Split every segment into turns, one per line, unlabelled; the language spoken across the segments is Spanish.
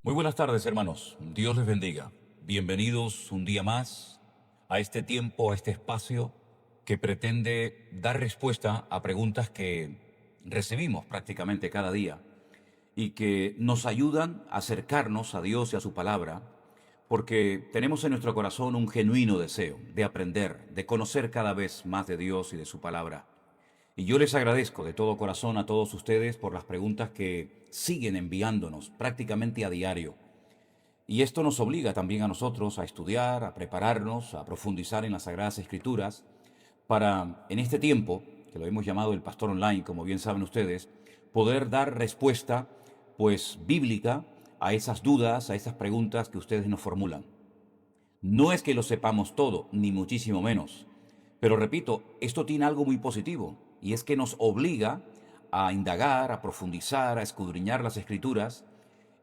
Muy buenas tardes, hermanos. Dios les bendiga. Bienvenidos un día más a este tiempo, a este espacio que pretende dar respuesta a preguntas que recibimos prácticamente cada día y que nos ayudan a acercarnos a Dios y a su palabra, porque tenemos en nuestro corazón un genuino deseo de aprender, de conocer cada vez más de Dios y de su palabra. Y yo les agradezco de todo corazón a todos ustedes por las preguntas que siguen enviándonos prácticamente a diario. Y esto nos obliga también a nosotros a estudiar, a prepararnos, a profundizar en las Sagradas Escrituras, para, en este tiempo, que lo hemos llamado el Pastor Online, como bien saben ustedes, poder dar respuesta, pues, bíblica a esas dudas, a esas preguntas que ustedes nos formulan. No es que lo sepamos todo, ni muchísimo menos. Pero repito, esto tiene algo muy positivo, y es que nos obliga a indagar, a profundizar, a escudriñar las Escrituras.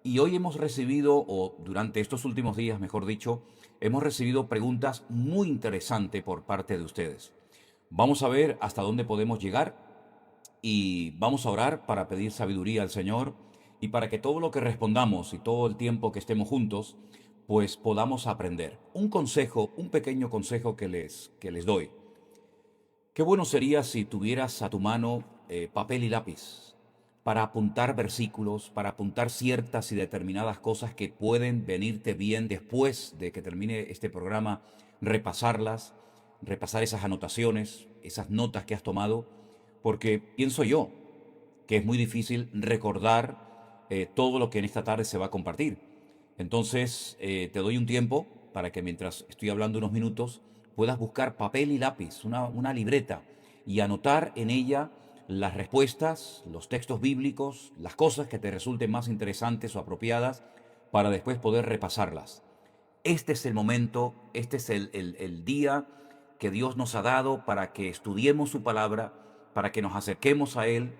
Y hoy hemos recibido, o durante estos últimos días, mejor dicho, hemos recibido preguntas muy interesantes por parte de ustedes. Vamos a ver hasta dónde podemos llegar y vamos a orar para pedir sabiduría al Señor y para que todo lo que respondamos y todo el tiempo que estemos juntos, pues podamos aprender. Un consejo, un pequeño consejo que les doy. Qué bueno sería si tuvieras a tu mano papel y lápiz para apuntar versículos, para apuntar ciertas y determinadas cosas que pueden venirte bien después de que termine este programa, repasarlas, repasar esas anotaciones, esas notas que has tomado, porque pienso yo que es muy difícil recordar todo lo que en esta tarde se va a compartir. Entonces, te doy un tiempo para que mientras estoy hablando unos minutos, puedas buscar papel y lápiz, una libreta, y anotar en ella las respuestas, los textos bíblicos, las cosas que te resulten más interesantes o apropiadas, para después poder repasarlas. Este es el momento, este es el día que Dios nos ha dado para que estudiemos su palabra, para que nos acerquemos a Él,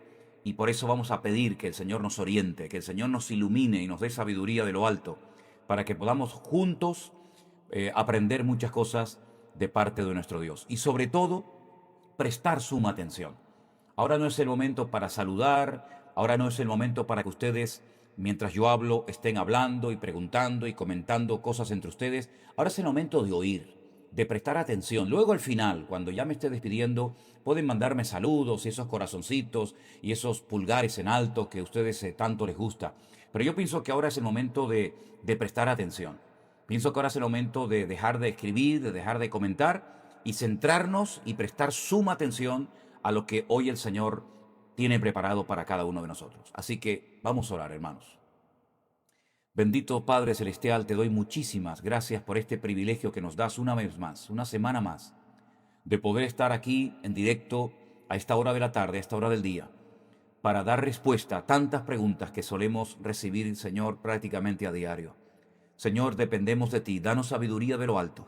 y por eso vamos a pedir que el Señor nos oriente, que el Señor nos ilumine y nos dé sabiduría de lo alto, para que podamos juntos aprender muchas cosas de parte de nuestro Dios. Y sobre todo, prestar suma atención. Ahora no es el momento para saludar, ahora no es el momento para que ustedes, mientras yo hablo, estén hablando y preguntando y comentando cosas entre ustedes. Ahora es el momento de oír, de prestar atención. Luego al final, cuando ya me esté despidiendo, pueden mandarme saludos y esos corazoncitos y esos pulgares en alto que a ustedes tanto les gusta. Pero yo pienso que ahora es el momento de prestar atención. Pienso que ahora es el momento de dejar de escribir, de dejar de comentar y centrarnos y prestar suma atención a lo que hoy el Señor tiene preparado para cada uno de nosotros. Así que vamos a orar, hermanos. Bendito Padre Celestial, te doy muchísimas gracias por este privilegio que nos das una vez más, una semana más, de poder estar aquí en directo a esta hora de la tarde, a esta hora del día, para dar respuesta a tantas preguntas que solemos recibir, Señor, prácticamente a diario. Señor, dependemos de ti, danos sabiduría de lo alto,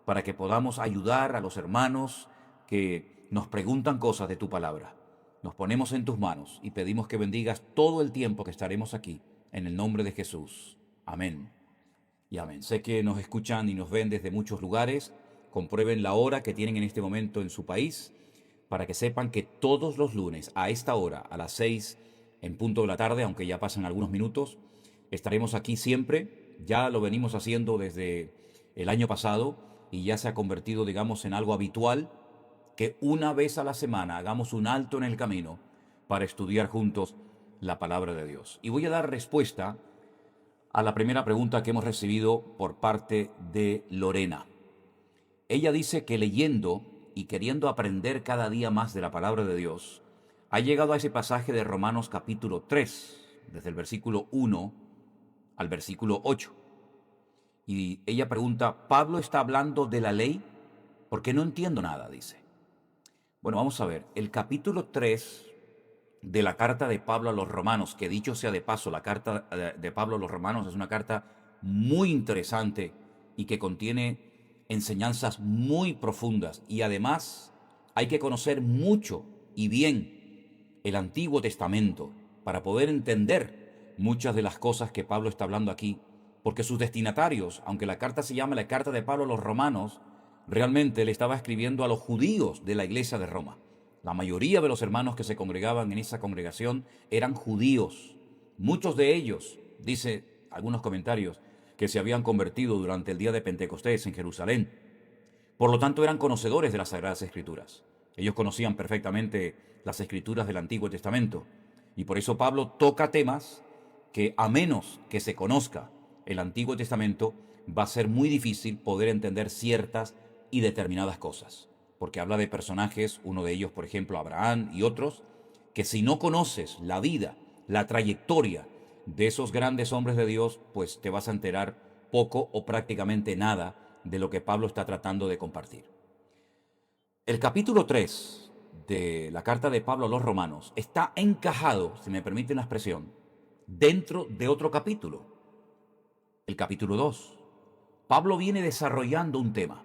para que podamos ayudar a los hermanos que nos preguntan cosas de tu palabra. Nos ponemos en tus manos y pedimos que bendigas todo el tiempo que estaremos aquí, en el nombre de Jesús. Amén y amén. Sé que nos escuchan y nos ven desde muchos lugares. Comprueben la hora que tienen en este momento en su país, para que sepan que todos los lunes a esta hora, a las 6 en punto de la tarde, aunque ya pasan algunos minutos, estaremos aquí siempre. Ya lo venimos haciendo desde el año pasado y ya se ha convertido, digamos, en algo habitual que una vez a la semana hagamos un alto en el camino para estudiar juntos la palabra de Dios. Y voy a dar respuesta a la primera pregunta que hemos recibido por parte de Lorena. Ella dice que leyendo y queriendo aprender cada día más de la palabra de Dios, ha llegado a ese pasaje de Romanos capítulo 3, desde el versículo 1 al versículo 8. Y ella pregunta, ¿Pablo está hablando de la ley? Porque no entiendo nada, dice. Bueno, vamos a ver, el capítulo 3 de la carta de Pablo a los romanos, que dicho sea de paso, la carta de Pablo a los romanos es una carta muy interesante y que contiene enseñanzas muy profundas, y además hay que conocer mucho y bien el Antiguo Testamento para poder entender muchas de las cosas que Pablo está hablando aquí, porque sus destinatarios, aunque la carta se llama la carta de Pablo a los romanos, realmente le estaba escribiendo a los judíos de la iglesia de Roma. La mayoría de los hermanos que se congregaban en esa congregación eran judíos. Muchos de ellos, dice algunos comentarios, que se habían convertido durante el día de Pentecostés en Jerusalén. Por lo tanto, eran conocedores de las Sagradas Escrituras. Ellos conocían perfectamente las Escrituras del Antiguo Testamento. Y por eso Pablo toca temas que, a menos que se conozca el Antiguo Testamento, va a ser muy difícil poder entender ciertas y determinadas cosas. Porque habla de personajes, uno de ellos, por ejemplo, Abraham y otros, que si no conoces la vida, la trayectoria de esos grandes hombres de Dios, pues te vas a enterar poco o prácticamente nada de lo que Pablo está tratando de compartir. El capítulo 3 de la carta de Pablo a los Romanos está encajado, si me permiten la expresión, dentro de otro capítulo, el capítulo 2. Pablo viene desarrollando un tema.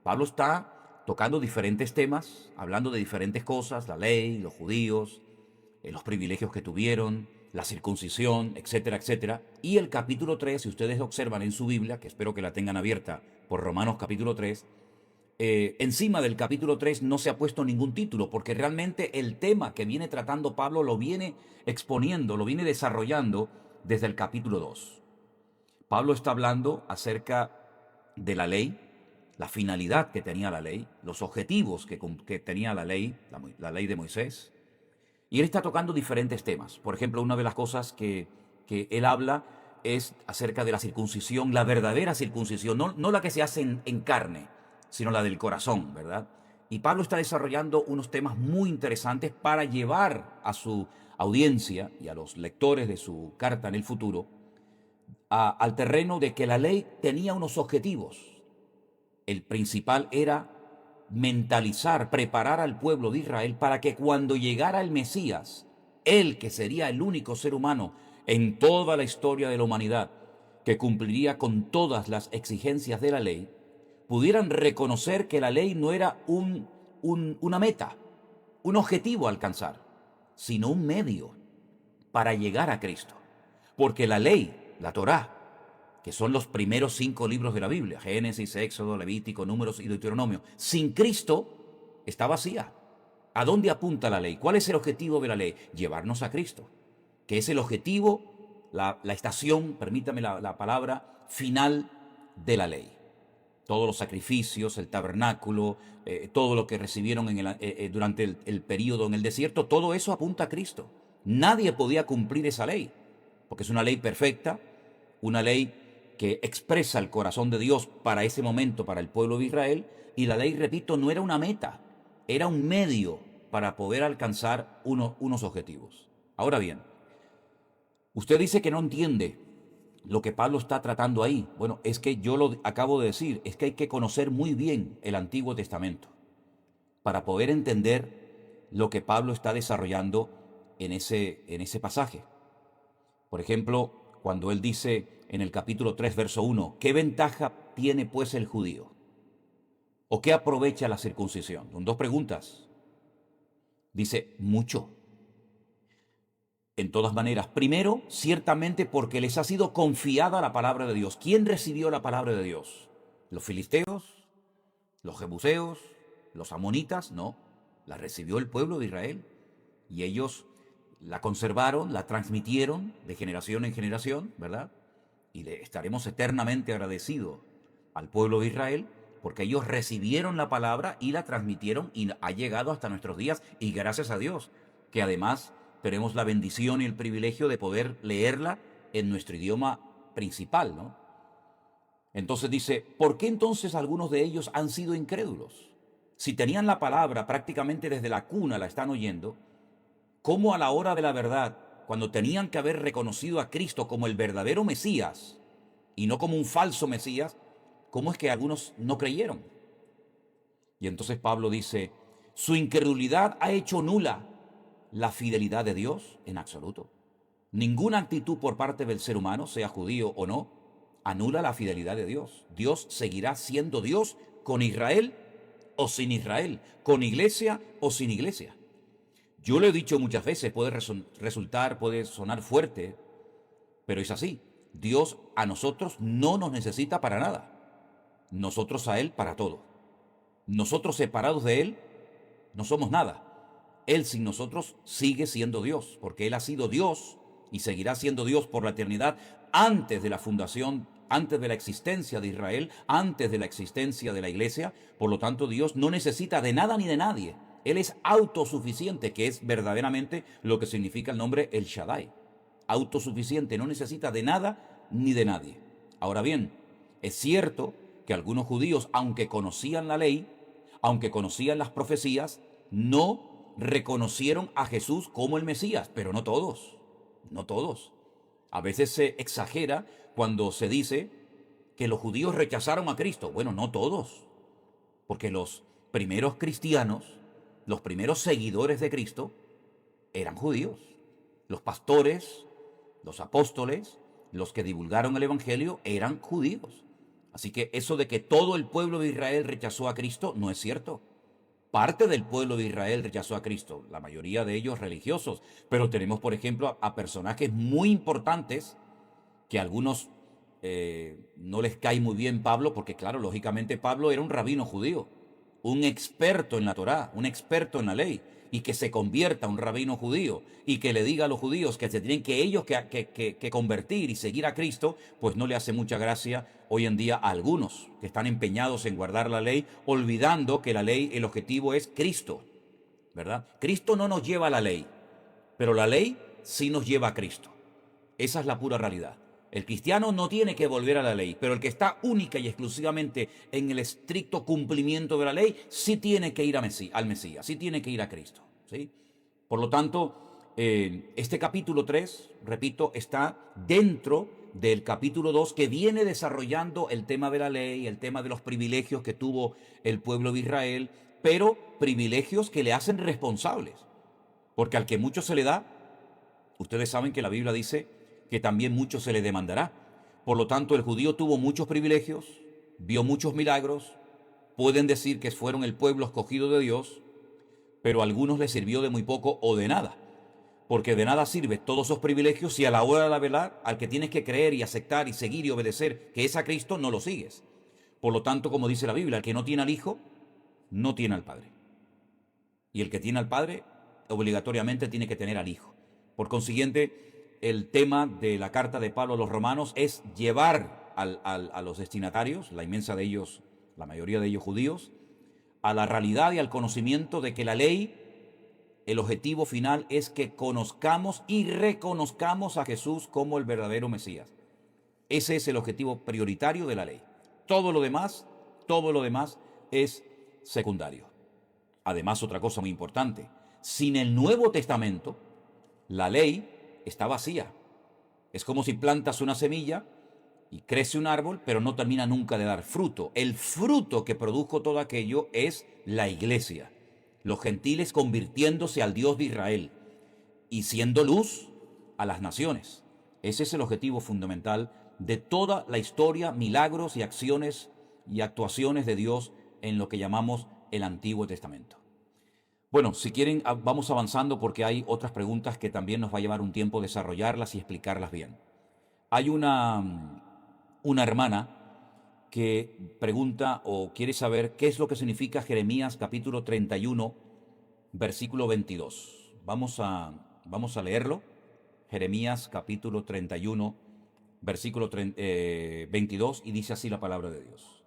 Pablo está tocando diferentes temas, hablando de diferentes cosas, la ley, los judíos, los privilegios que tuvieron, la circuncisión, etcétera, etcétera. Y el capítulo 3, si ustedes observan en su Biblia, que espero que la tengan abierta por Romanos capítulo 3, encima del capítulo 3 no se ha puesto ningún título, porque realmente el tema que viene tratando Pablo lo viene exponiendo, lo viene desarrollando desde el capítulo 2. Pablo está hablando acerca de la ley, la finalidad que tenía la ley, los objetivos que tenía la ley de Moisés. Y él está tocando diferentes temas. Por ejemplo, una de las cosas que él habla es acerca de la circuncisión, la verdadera circuncisión, no la que se hace en carne, sino la del corazón, ¿verdad? Y Pablo está desarrollando unos temas muy interesantes para llevar a su audiencia y a los lectores de su carta en el futuro al terreno de que la ley tenía unos objetivos. El principal era mentalizar, preparar al pueblo de Israel para que cuando llegara el Mesías, él que sería el único ser humano en toda la historia de la humanidad, que cumpliría con todas las exigencias de la ley, pudieran reconocer que la ley no era una meta, un objetivo a alcanzar, sino un medio para llegar a Cristo. Porque la ley, la Torá, que son los primeros 5 libros de la Biblia, Génesis, Éxodo, Levítico, Números y Deuteronomio, sin Cristo está vacía. ¿A dónde apunta la ley? ¿Cuál es el objetivo de la ley? Llevarnos a Cristo, que es el objetivo, la estación, permítame la palabra, final de la ley. Todos los sacrificios, el tabernáculo, todo lo que recibieron durante el período en el desierto, todo eso apunta a Cristo. Nadie podía cumplir esa ley, porque es una ley perfecta, una ley que expresa el corazón de Dios para ese momento, para el pueblo de Israel, y la ley, repito, no era una meta, era un medio para poder alcanzar unos objetivos. Ahora bien, usted dice que no entiende lo que Pablo está tratando ahí. Bueno, es que yo lo acabo de decir, es que hay que conocer muy bien el Antiguo Testamento para poder entender lo que Pablo está desarrollando en ese pasaje. Por ejemplo, cuando él dice en el capítulo 3, verso 1, ¿qué ventaja tiene pues el judío? ¿O qué aprovecha la circuncisión? Son 2 preguntas. Dice, mucho. En todas maneras, primero, ciertamente porque les ha sido confiada la palabra de Dios. ¿Quién recibió la palabra de Dios? ¿Los filisteos? ¿Los jebuseos? ¿Los amonitas? No, la recibió el pueblo de Israel. Y ellos la conservaron, la transmitieron de generación en generación, ¿verdad? Y le estaremos eternamente agradecidos al pueblo de Israel porque ellos recibieron la palabra y la transmitieron y ha llegado hasta nuestros días. Y gracias a Dios, que además tenemos la bendición y el privilegio de poder leerla en nuestro idioma principal, ¿no? Entonces dice, ¿por qué entonces algunos de ellos han sido incrédulos? Si tenían la palabra prácticamente desde la cuna, la están oyendo, ¿cómo a la hora de la verdad, cuando tenían que haber reconocido a Cristo como el verdadero Mesías y no como un falso Mesías, cómo es que algunos no creyeron? Y entonces Pablo dice, su incredulidad ha hecho nula la fidelidad de Dios en absoluto. Ninguna actitud por parte del ser humano, sea judío o no, anula la fidelidad de Dios. Dios seguirá siendo Dios con Israel o sin Israel, con iglesia o sin iglesia. Yo lo he dicho muchas veces, puede sonar fuerte, pero es así. Dios a nosotros no nos necesita para nada. Nosotros a Él para todo. Nosotros separados de Él no somos nada. Él sin nosotros sigue siendo Dios, porque Él ha sido Dios y seguirá siendo Dios por la eternidad, antes de la fundación, antes de la existencia de Israel, antes de la existencia de la iglesia. Por lo tanto, Dios no necesita de nada ni de nadie. Él es autosuficiente, que es verdaderamente lo que significa el nombre El Shaddai. Autosuficiente, no necesita de nada ni de nadie. Ahora bien, es cierto que algunos judíos, aunque conocían la ley, aunque conocían las profecías, no reconocieron a Jesús como el Mesías, pero no todos, no todos. A veces se exagera cuando se dice que los judíos rechazaron a Cristo. Bueno, no todos, porque los primeros cristianos, los primeros seguidores de Cristo, eran judíos. Los pastores, los apóstoles, los que divulgaron el Evangelio, eran judíos. Así que eso de que todo el pueblo de Israel rechazó a Cristo no es cierto. Parte del pueblo de Israel rechazó a Cristo, la mayoría de ellos religiosos, pero tenemos, por ejemplo, a personajes muy importantes que a algunos no les cae muy bien Pablo, porque claro, lógicamente Pablo era un rabino judío, un experto en la Torá, un experto en la ley, y que se convierta un rabino judío y que le diga a los judíos que se tienen que ellos que convertir y seguir a Cristo, pues no le hace mucha gracia hoy en día a algunos que están empeñados en guardar la ley, olvidando que la ley, el objetivo es Cristo, ¿verdad? Cristo no nos lleva a la ley, pero la ley sí nos lleva a Cristo. Esa es la pura realidad. El cristiano no tiene que volver a la ley, pero el que está única y exclusivamente en el estricto cumplimiento de la ley, sí tiene que ir al Mesías, sí tiene que ir a Cristo, ¿sí? Por lo tanto, este capítulo 3, repito, está dentro del capítulo 2 que viene desarrollando el tema de la ley, el tema de los privilegios que tuvo el pueblo de Israel, pero privilegios que le hacen responsables. Porque al que mucho se le da, ustedes saben que la Biblia dice que también mucho se le demandará. Por lo tanto, el judío tuvo muchos privilegios, vio muchos milagros, pueden decir que fueron el pueblo escogido de Dios, pero a algunos les sirvió de muy poco o de nada. Porque de nada sirve todos esos privilegios si a la hora de la verdad al que tienes que creer y aceptar y seguir y obedecer, que es a Cristo, no lo sigues. Por lo tanto, como dice la Biblia, el que no tiene al Hijo, no tiene al Padre. Y el que tiene al Padre, obligatoriamente tiene que tener al Hijo. Por consiguiente, el tema de la carta de Pablo a los romanos es llevar a los destinatarios, la inmensa de ellos, la mayoría de ellos judíos, a la realidad y al conocimiento de que la ley, el objetivo final es que conozcamos y reconozcamos a Jesús como el verdadero Mesías. Ese es el objetivo prioritario de la ley. Todo lo demás es secundario. Además, otra cosa muy importante, sin el Nuevo Testamento, la ley está vacía. Es como si plantas una semilla y crece un árbol, pero no termina nunca de dar fruto. El fruto que produjo todo aquello es la iglesia. Los gentiles convirtiéndose al Dios de Israel y siendo luz a las naciones. Ese es el objetivo fundamental de toda la historia, milagros y acciones y actuaciones de Dios en lo que llamamos el Antiguo Testamento. Bueno, si quieren, vamos avanzando porque hay otras preguntas que también nos va a llevar un tiempo desarrollarlas y explicarlas bien. Hay una hermana que pregunta o quiere saber qué es lo que significa Jeremías capítulo 31, versículo 22. Vamos a leerlo. Jeremías capítulo 31, versículo 22, y dice así la palabra de Dios.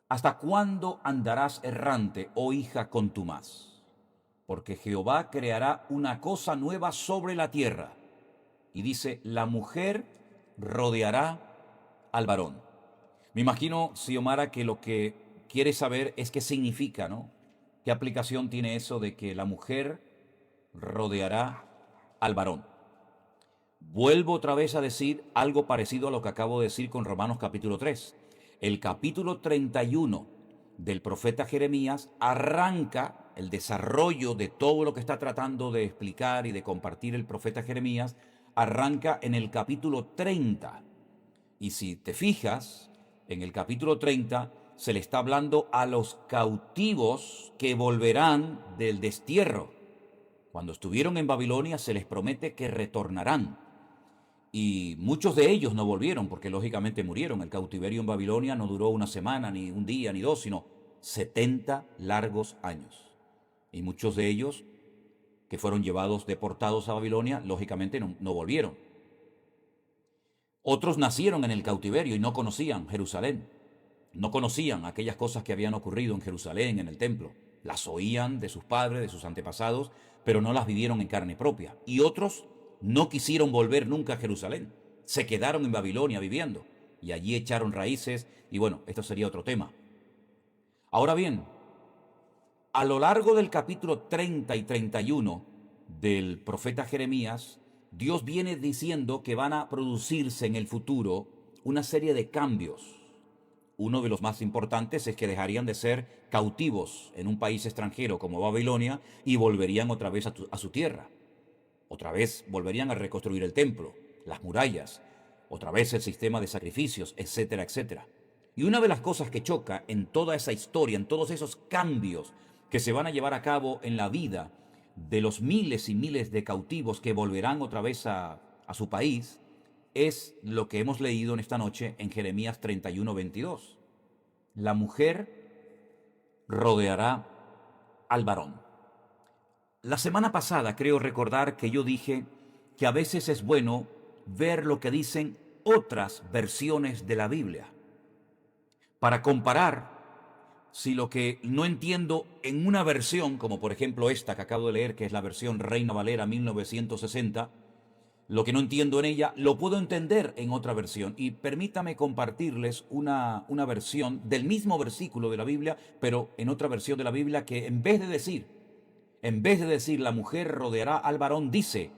¿Hasta cuándo andarás errante, oh hija contumaz? Porque Jehová creará una cosa nueva sobre la tierra. Y dice, la mujer rodeará al varón. Me imagino, Xiomara, que lo que quiere saber es qué significa, ¿no? ¿Qué aplicación tiene eso de que la mujer rodeará al varón? Vuelvo otra vez a decir algo parecido a lo que acabo de decir con Romanos capítulo 3. El capítulo 31 del profeta Jeremías arranca el desarrollo de todo lo que está tratando de explicar y de compartir el profeta Jeremías, arranca en el capítulo 30. Y si te fijas, en el capítulo 30 se le está hablando a los cautivos que volverán del destierro. Cuando estuvieron en Babilonia se les promete que retornarán. Y muchos de ellos no volvieron porque lógicamente murieron. El cautiverio en Babilonia no duró una semana, ni un día, ni dos, sino 70 largos años. Y muchos de ellos que fueron llevados, deportados a Babilonia, lógicamente no volvieron. Otros nacieron en el cautiverio y no conocían Jerusalén. No conocían aquellas cosas que habían ocurrido en Jerusalén, en el templo. Las oían de sus padres, de sus antepasados, pero no las vivieron en carne propia. Y otros no quisieron volver nunca a Jerusalén. Se quedaron en Babilonia viviendo. Y allí echaron raíces. Y bueno, esto sería otro tema. Ahora bien, a lo largo del capítulo 30 y 31 del profeta Jeremías, Dios viene diciendo que van a producirse en el futuro una serie de cambios. Uno de los más importantes es que dejarían de ser cautivos en un país extranjero como Babilonia y volverían otra vez a su tierra. Otra vez volverían a reconstruir el templo, las murallas, otra vez el sistema de sacrificios, etcétera, etcétera. Y una de las cosas que choca en toda esa historia, en todos esos cambios que se van a llevar a cabo en la vida de los miles y miles de cautivos que volverán otra vez a su país, es lo que hemos leído en esta noche en Jeremías 31:22. La mujer rodeará al varón. La semana pasada creo recordar que yo dije que a veces es bueno ver lo que dicen otras versiones de la Biblia para comparar si lo que no entiendo en una versión, como por ejemplo esta que acabo de leer, que es la versión Reina Valera 1960, lo que no entiendo en ella, lo puedo entender en otra versión. Y permítame compartirles una versión del mismo versículo de la Biblia, pero en otra versión de la Biblia que en vez de decir la mujer rodeará al varón, dice,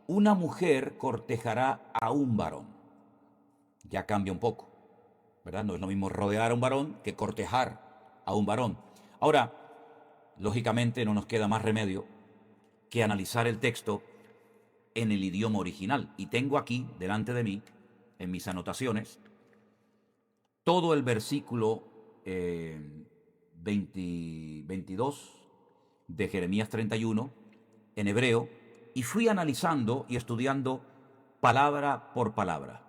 una mujer cortejará a un varón. Ya cambia un poco, ¿verdad? No es lo mismo rodear a un varón que cortejar a un varón. Ahora, lógicamente no nos queda más remedio que analizar el texto en el idioma original. Y tengo aquí, delante de mí, en mis anotaciones, todo el versículo 22 de Jeremías 31 en hebreo, y fui analizando y estudiando palabra por palabra.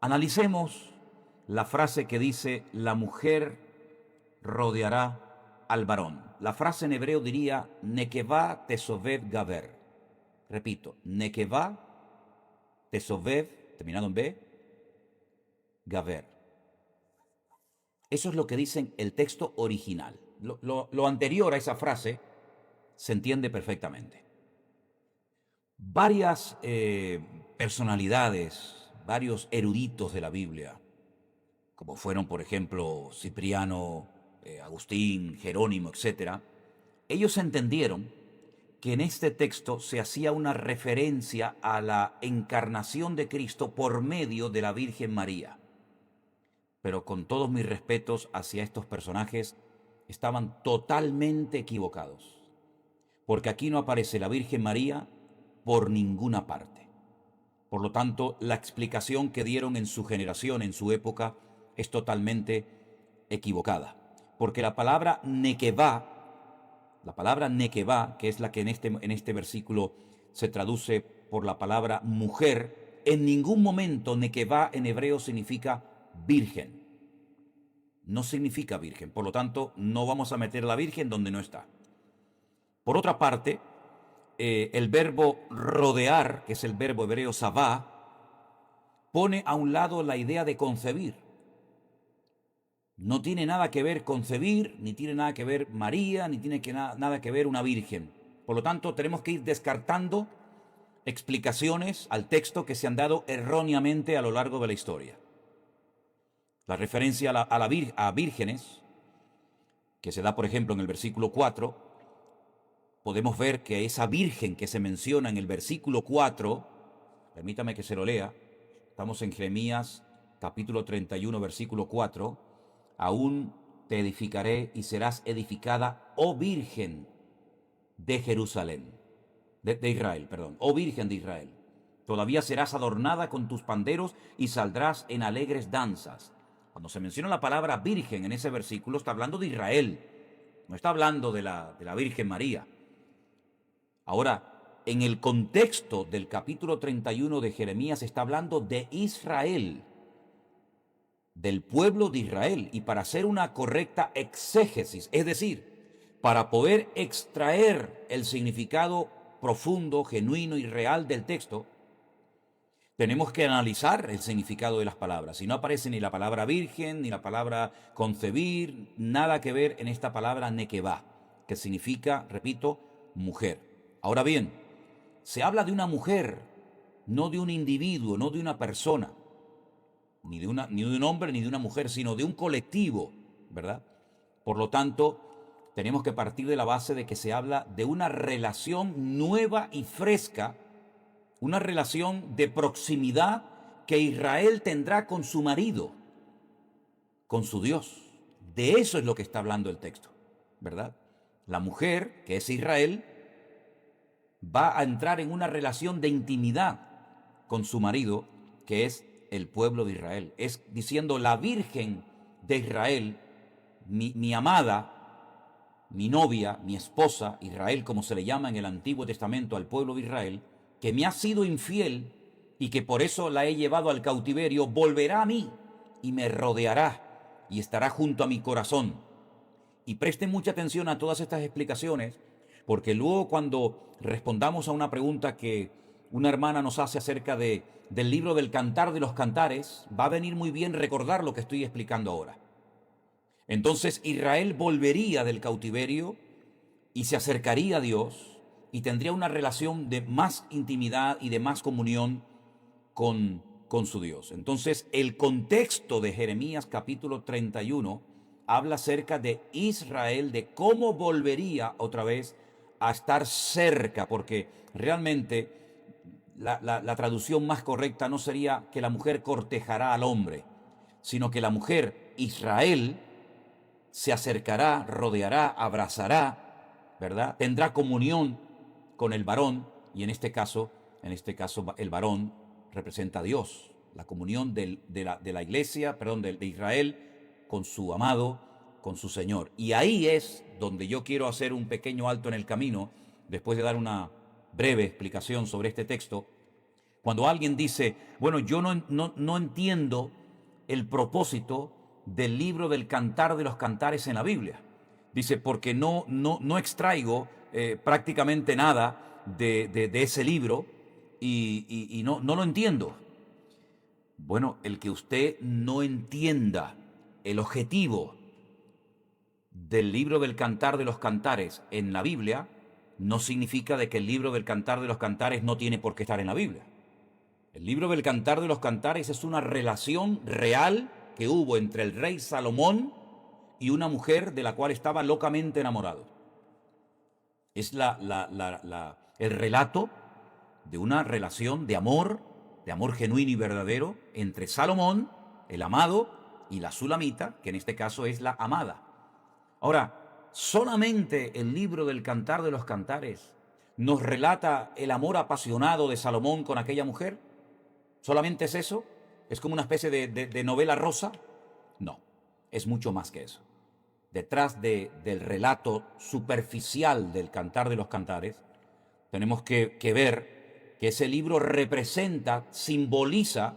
Analicemos la frase que dice, la mujer rodeará al varón. La frase en hebreo diría, Nekevá tesovev gaver. Repito, Nekevá tesovev, terminado en B, gaver. Eso es lo que dice el texto original. Lo anterior a esa frase se entiende perfectamente. Varias personalidades, varios eruditos de la Biblia, como fueron, por ejemplo, Cipriano, Agustín, Jerónimo, etc., ellos entendieron que en este texto se hacía una referencia a la encarnación de Cristo por medio de la Virgen María. Pero con todos mis respetos hacia estos personajes, estaban totalmente equivocados, porque aquí no aparece la Virgen María por ninguna parte. Por lo tanto, la explicación que dieron en su generación, en su época, es totalmente equivocada. Porque la palabra nekevá, que es la que en este versículo se traduce por la palabra mujer, en ningún momento nekevá en hebreo significa virgen. No significa virgen. Por lo tanto, no vamos a meter la virgen donde no está. Por otra parte, el verbo rodear, que es el verbo hebreo sabá, pone a un lado la idea de concebir. No tiene nada que ver concebir, ni tiene nada que ver María, ni tiene nada que ver una virgen. Por lo tanto, tenemos que ir descartando explicaciones al texto que se han dado erróneamente a lo largo de la historia. La referencia a vírgenes, que se da, por ejemplo, en el versículo 4, podemos ver que esa virgen que se menciona en el versículo 4, permítame que se lo lea, estamos en Jeremías capítulo 31, versículo 4, aún te edificaré y serás edificada, oh Virgen de Jerusalén, de Israel, perdón, oh Virgen de Israel. Todavía serás adornada con tus panderos y saldrás en alegres danzas. Cuando se menciona la palabra virgen en ese versículo, está hablando de Israel, no está hablando de la Virgen María. Ahora, en el contexto del capítulo 31 de Jeremías está hablando de Israel, del pueblo de Israel, y para hacer una correcta exégesis, es decir, para poder extraer el significado profundo, genuino y real del texto, tenemos que analizar el significado de las palabras. Y no aparece ni la palabra virgen, ni la palabra concebir, nada que ver en esta palabra nekebá, que significa, repito, mujer. Ahora bien, se habla de una mujer, no de un individuo, no de una persona, ni de un hombre ni de una mujer, sino de un colectivo, ¿verdad? Por lo tanto, tenemos que partir de la base de que se habla de una relación nueva y fresca, una relación de proximidad que Israel tendrá con su marido, con su Dios. De eso es lo que está hablando el texto, ¿verdad? La mujer, que es Israel, va a entrar en una relación de intimidad con su marido, que es el pueblo de Israel. Es diciendo, la Virgen de Israel, mi amada, mi novia, mi esposa, Israel, como se le llama en el Antiguo Testamento al pueblo de Israel, que me ha sido infiel y que por eso la he llevado al cautiverio, volverá a mí y me rodeará y estará junto a mi corazón. Y presten mucha atención a todas estas explicaciones, porque luego cuando respondamos a una pregunta que una hermana nos hace acerca del libro del Cantar de los Cantares, va a venir muy bien recordar lo que estoy explicando ahora. Entonces Israel volvería del cautiverio y se acercaría a Dios y tendría una relación de más intimidad y de más comunión con su Dios. Entonces, el contexto de Jeremías capítulo 31 habla acerca de Israel, de cómo volvería otra vez a estar cerca, porque realmente la traducción más correcta no sería que la mujer cortejará al hombre, sino que la mujer, Israel, se acercará, rodeará, abrazará, ¿verdad? Tendrá comunión con el varón, y en este caso el varón representa a Dios, la comunión de la iglesia, de Israel con su amado, con su Señor. Y ahí es donde yo quiero hacer un pequeño alto en el camino, después de dar una breve explicación sobre este texto. Cuando alguien dice, bueno, yo no entiendo el propósito del libro del Cantar de los Cantares en la Biblia. Dice, porque no extraigo prácticamente nada de ese libro y no lo entiendo. Bueno, el que usted no entienda el objetivo del libro del Cantar de los Cantares en la Biblia no significa de que el libro del Cantar de los Cantares no tiene por qué estar en la Biblia. El libro del Cantar de los Cantares es una relación real que hubo entre el rey Salomón y una mujer de la cual estaba locamente enamorado. Es el relato de una relación de amor genuino y verdadero entre Salomón, el amado, y la sulamita, que en este caso es la amada. Ahora, solamente el libro del Cantar de los Cantares nos relata el amor apasionado de Salomón con aquella mujer. ¿Solamente es eso? ¿Es como una especie de novela rosa? No, es mucho más que eso. Detrás del relato superficial del Cantar de los Cantares, tenemos que ver que ese libro representa, simboliza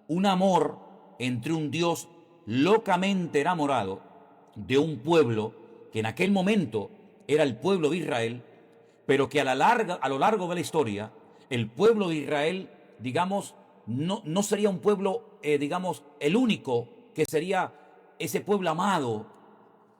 un amor entre un Dios locamente enamorado de un pueblo que en aquel momento era el pueblo de Israel, pero que a lo largo de la historia, el pueblo de Israel, digamos, no sería un pueblo, digamos, el único que sería ese pueblo amado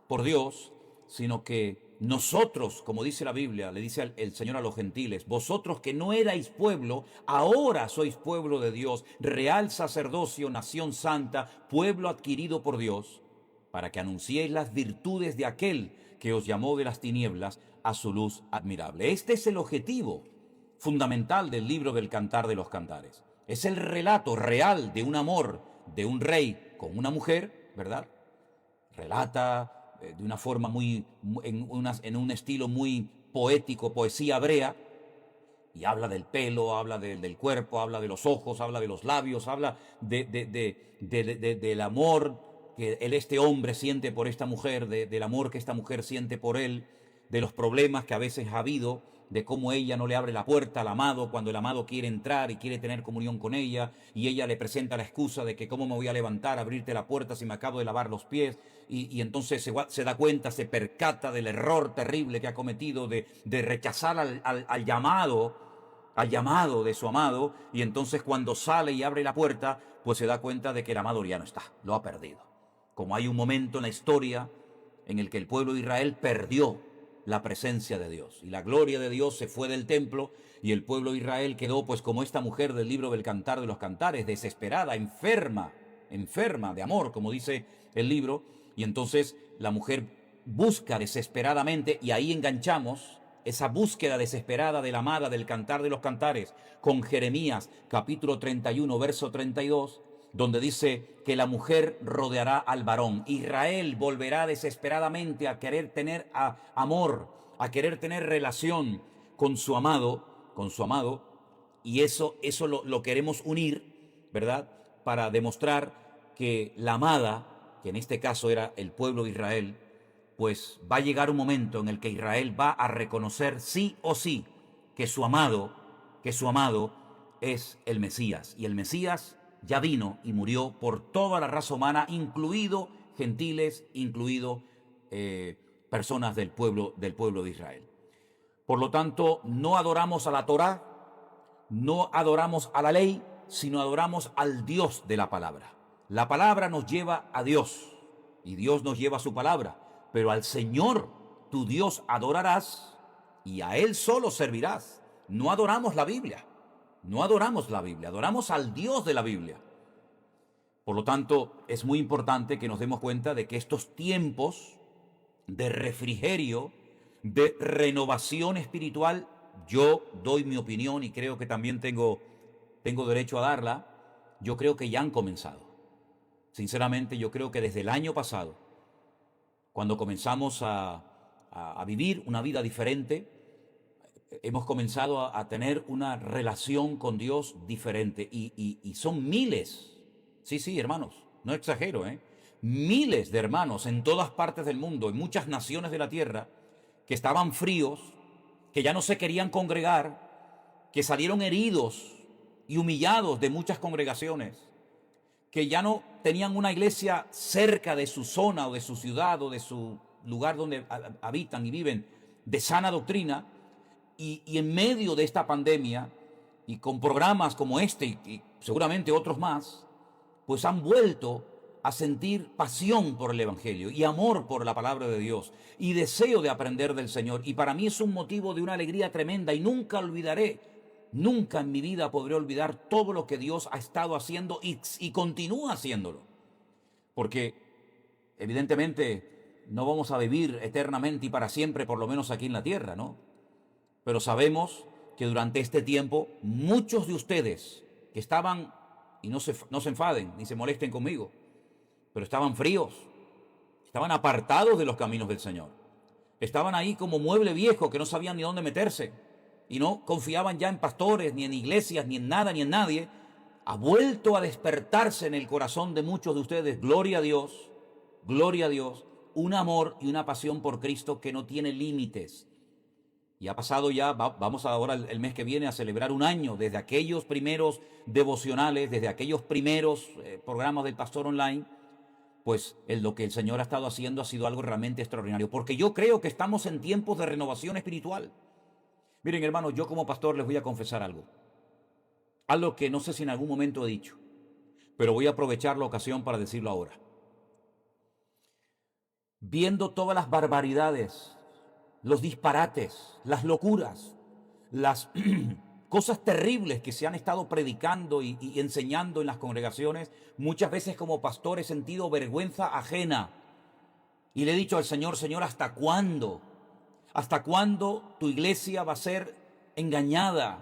por Dios, sino que nosotros, como dice la Biblia, le dice el Señor a los gentiles, vosotros que no erais pueblo, ahora sois pueblo de Dios, real sacerdocio, nación santa, pueblo adquirido por Dios, para que anunciéis las virtudes de aquel que os llamó de las tinieblas a su luz admirable. Este es el objetivo fundamental del libro del Cantar de los Cantares. Es el relato real de un amor de un rey con una mujer, ¿verdad? Relata de una forma en un estilo muy poético, poesía hebrea, y habla del pelo, habla del cuerpo, habla de los ojos, habla de los labios, habla del amor que este hombre siente por esta mujer, del amor que esta mujer siente por él, de los problemas que a veces ha habido, de cómo ella no le abre la puerta al amado cuando el amado quiere entrar y quiere tener comunión con ella, y ella le presenta la excusa de que cómo me voy a levantar, a abrirte la puerta si me acabo de lavar los pies, y entonces se da cuenta, se percata del error terrible que ha cometido de rechazar al llamado al llamado de su amado, y entonces cuando sale y abre la puerta, pues se da cuenta de que el amado ya no está, lo ha perdido. Como hay un momento en la historia en el que el pueblo de Israel perdió la presencia de Dios y la gloria de Dios se fue del templo y el pueblo de Israel quedó pues como esta mujer del libro del Cantar de los Cantares, desesperada, enferma de amor, como dice el libro, y entonces la mujer busca desesperadamente, y ahí enganchamos esa búsqueda desesperada de la amada del Cantar de los Cantares con Jeremías capítulo 31 verso 32, donde dice que la mujer rodeará al varón. Israel volverá desesperadamente a querer tener amor, a querer tener relación con su amado, y eso lo queremos unir, ¿verdad? Para demostrar que la amada, que en este caso era el pueblo de Israel, pues va a llegar un momento en el que Israel va a reconocer sí o sí que su amado es el Mesías. Y el Mesías ya vino y murió por toda la raza humana, incluido gentiles, incluido personas del pueblo de Israel. Por lo tanto, no adoramos a la Torá, no adoramos a la ley, sino adoramos al Dios de la palabra. La palabra nos lleva a Dios y Dios nos lleva a su palabra, pero al Señor, tu Dios, adorarás y a Él solo servirás. No adoramos la Biblia, adoramos al Dios de la Biblia. Por lo tanto, es muy importante que nos demos cuenta de que estos tiempos de refrigerio, de renovación espiritual, yo doy mi opinión y creo que también tengo derecho a darla, yo creo que ya han comenzado. Sinceramente, yo creo que desde el año pasado, cuando comenzamos a vivir una vida diferente, hemos comenzado a tener una relación con Dios diferente y son miles, sí, hermanos, no exagero, miles de hermanos en todas partes del mundo, en muchas naciones de la tierra, que estaban fríos, que ya no se querían congregar, que salieron heridos y humillados de muchas congregaciones, que ya no tenían una iglesia cerca de su zona o de su ciudad o de su lugar donde habitan y viven de sana doctrina, y en medio de esta pandemia y con programas como este y seguramente otros más, pues han vuelto a sentir pasión por el Evangelio y amor por la palabra de Dios y deseo de aprender del Señor. Y para mí es un motivo de una alegría tremenda y nunca olvidaré, nunca en mi vida podré olvidar todo lo que Dios ha estado haciendo y continúa haciéndolo. Porque evidentemente no vamos a vivir eternamente y para siempre, por lo menos aquí en la tierra, ¿no? Pero sabemos que durante este tiempo muchos de ustedes que estaban, y no se enfaden ni se molesten conmigo, pero estaban fríos, estaban apartados de los caminos del Señor. Estaban ahí como mueble viejo que no sabían ni dónde meterse y no confiaban ya en pastores, ni en iglesias, ni en nada, ni en nadie. Ha vuelto a despertarse en el corazón de muchos de ustedes, gloria a Dios, un amor y una pasión por Cristo que no tiene límites. Y ha pasado ya, vamos ahora el mes que viene a celebrar un año desde aquellos primeros devocionales, desde aquellos primeros programas del Pastor Online. Pues lo que el Señor ha estado haciendo ha sido algo realmente extraordinario, porque yo creo que estamos en tiempos de renovación espiritual. Miren, hermanos, yo como pastor les voy a confesar algo que no sé si en algún momento he dicho, pero voy a aprovechar la ocasión para decirlo ahora. Viendo todas las barbaridades, los disparates, las locuras, las cosas terribles que se han estado predicando y enseñando en las congregaciones, muchas veces como pastor he sentido vergüenza ajena. Y le he dicho al Señor, Señor, ¿hasta cuándo? ¿Hasta cuándo tu iglesia va a ser engañada?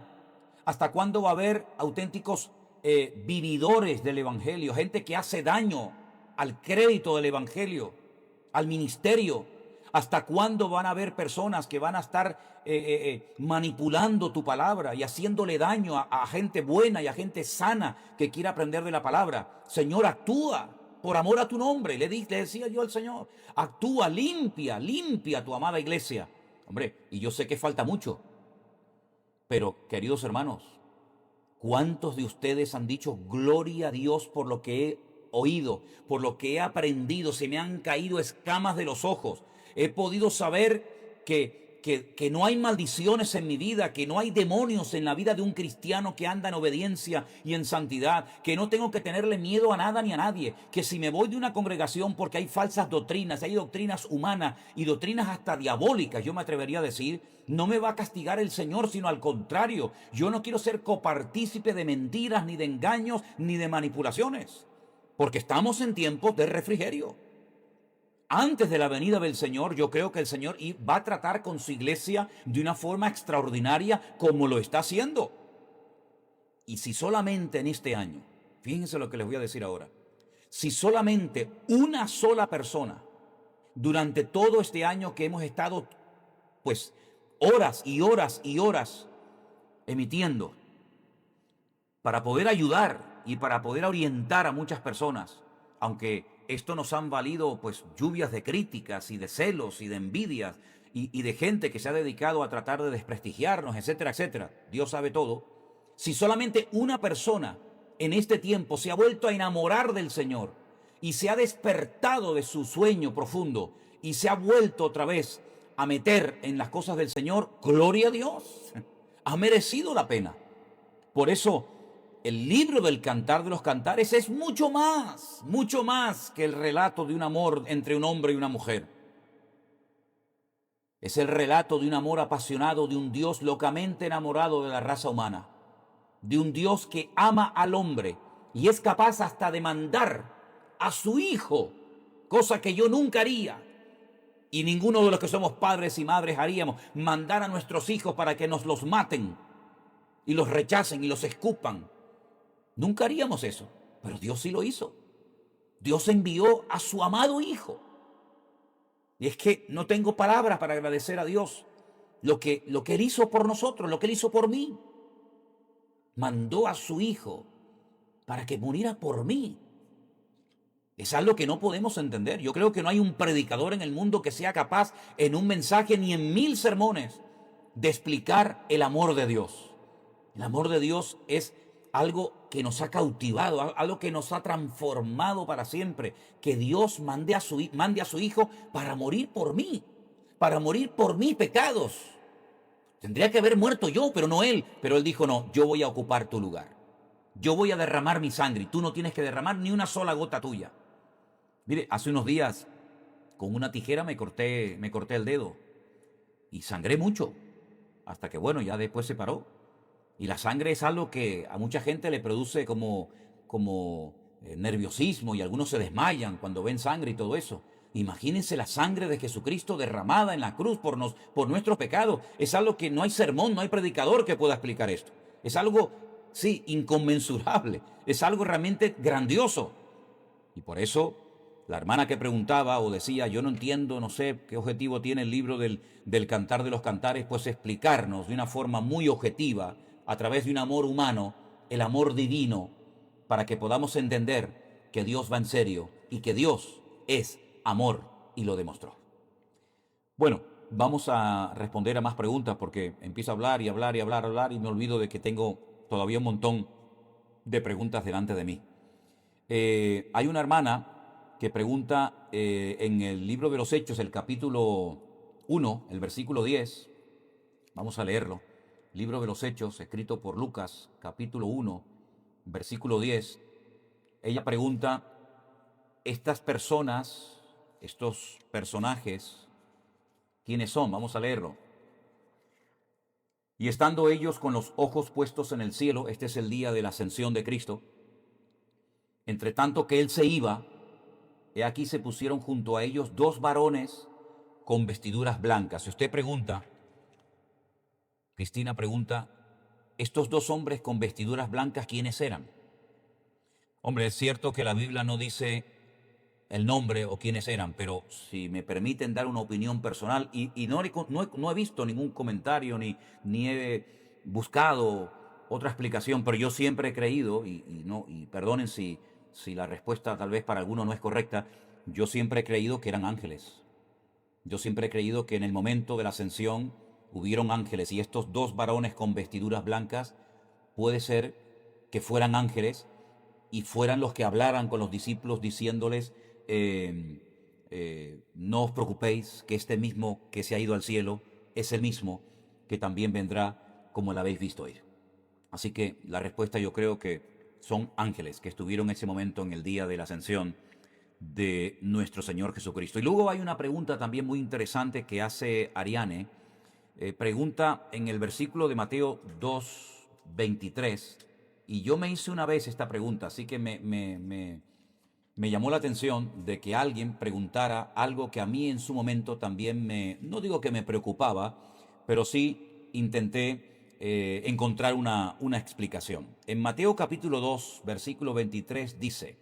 ¿Hasta cuándo va a haber auténticos vividores del Evangelio? Gente que hace daño al crédito del Evangelio, al ministerio. ¿Hasta cuándo van a haber personas que van a estar manipulando tu palabra y haciéndole daño a gente buena y a gente sana que quiera aprender de la palabra? Señor, actúa por amor a tu nombre. Le decía yo al Señor, actúa, limpia tu amada iglesia. Hombre, y yo sé que falta mucho, pero queridos hermanos, ¿cuántos de ustedes han dicho gloria a Dios por lo que he oído, por lo que he aprendido? Se me han caído escamas de los ojos. He podido saber que que no hay maldiciones en mi vida, que no hay demonios en la vida de un cristiano que anda en obediencia y en santidad, que no tengo que tenerle miedo a nada ni a nadie, que si me voy de una congregación porque hay falsas doctrinas, hay doctrinas humanas y doctrinas hasta diabólicas, yo me atrevería a decir, no me va a castigar el Señor, sino al contrario. Yo no quiero ser copartícipe de mentiras, ni de engaños, ni de manipulaciones, porque estamos en tiempos de refrigerio. Antes de la venida del Señor, yo creo que el Señor va a tratar con su iglesia de una forma extraordinaria como lo está haciendo. Y si solamente en este año, fíjense lo que les voy a decir ahora, si solamente una sola persona durante todo este año que hemos estado, pues, horas y horas y horas emitiendo para poder ayudar y para poder orientar a muchas personas, aunque esto nos han valido pues lluvias de críticas y de celos y de envidias y de gente que se ha dedicado a tratar de desprestigiarnos, etcétera, etcétera. Dios sabe todo. Si solamente una persona en este tiempo se ha vuelto a enamorar del Señor y se ha despertado de su sueño profundo y se ha vuelto otra vez a meter en las cosas del Señor, gloria a Dios, ha merecido la pena. Por eso, el libro del Cantar de los Cantares es mucho más que el relato de un amor entre un hombre y una mujer. Es el relato de un amor apasionado de un Dios locamente enamorado de la raza humana, de un Dios que ama al hombre y es capaz hasta de mandar a su hijo, cosa que yo nunca haría, y ninguno de los que somos padres y madres haríamos, mandar a nuestros hijos para que nos los maten y los rechacen y los escupan. Nunca haríamos eso, pero Dios sí lo hizo. Dios envió a su amado Hijo. Y es que no tengo palabras para agradecer a Dios lo que Él hizo por nosotros, lo que Él hizo por mí. Mandó a su Hijo para que muriera por mí. Es algo que no podemos entender. Yo creo que no hay un predicador en el mundo que sea capaz en un mensaje ni en 1000 sermones de explicar el amor de Dios. El amor de Dios es algo que nos ha cautivado, algo que nos ha transformado para siempre. Que Dios mande a su Hijo para morir por mí, para morir por mis pecados. Tendría que haber muerto yo, pero no Él. Pero Él dijo, no, yo voy a ocupar tu lugar. Yo voy a derramar mi sangre y tú no tienes que derramar ni una sola gota tuya. Mire, hace unos días con una tijera me corté el dedo y sangré mucho. Hasta que bueno, ya después se paró. Y la sangre es algo que a mucha gente le produce como nerviosismo y algunos se desmayan cuando ven sangre y todo eso. Imagínense la sangre de Jesucristo derramada en la cruz por nuestros pecados. Es algo que no hay sermón, no hay predicador que pueda explicar esto. Es algo, sí, inconmensurable. Es algo realmente grandioso. Y por eso la hermana que preguntaba o decía, yo no entiendo, no sé qué objetivo tiene el libro del Cantar de los Cantares, pues explicarnos de una forma muy objetiva, a través de un amor humano, el amor divino, para que podamos entender que Dios va en serio y que Dios es amor y lo demostró. Bueno, vamos a responder a más preguntas porque empiezo a hablar y hablar y hablar y me olvido de que tengo todavía un montón de preguntas delante de mí. Hay una hermana que pregunta en el libro de los Hechos, el capítulo 1, el versículo 10, vamos a leerlo. Libro de los Hechos, escrito por Lucas, capítulo 1, versículo 10. Ella pregunta, estas personas, estos personajes, ¿quiénes son? Vamos a leerlo. Y estando ellos con los ojos puestos en el cielo, este es el día de la ascensión de Cristo, entre tanto que él se iba, he aquí se pusieron junto a ellos 2 varones con vestiduras blancas. Si usted pregunta, Cristina pregunta, estos 2 hombres con vestiduras blancas, ¿quiénes eran? Hombre, es cierto que la Biblia no dice el nombre o quiénes eran, pero si me permiten dar una opinión personal, y no he visto ningún comentario ni he buscado otra explicación, pero yo siempre he creído, y perdonen si la respuesta tal vez para algunos no es correcta, yo siempre he creído que eran ángeles. Yo siempre he creído que en el momento de la ascensión hubieron ángeles, y estos 2 varones con vestiduras blancas puede ser que fueran ángeles y fueran los que hablaran con los discípulos diciéndoles, no os preocupéis, que este mismo que se ha ido al cielo es el mismo que también vendrá como la habéis visto ir. Así que la respuesta yo creo que son ángeles que estuvieron en ese momento en el día de la ascensión de nuestro Señor Jesucristo. Y luego hay una pregunta también muy interesante que hace Ariane. Pregunta en el versículo de Mateo 2:23, y yo me hice una vez esta pregunta, así que me llamó la atención de que alguien preguntara algo que a mí en su momento también no digo que me preocupaba, pero sí intenté encontrar una explicación. En Mateo capítulo 2, versículo 23 dice,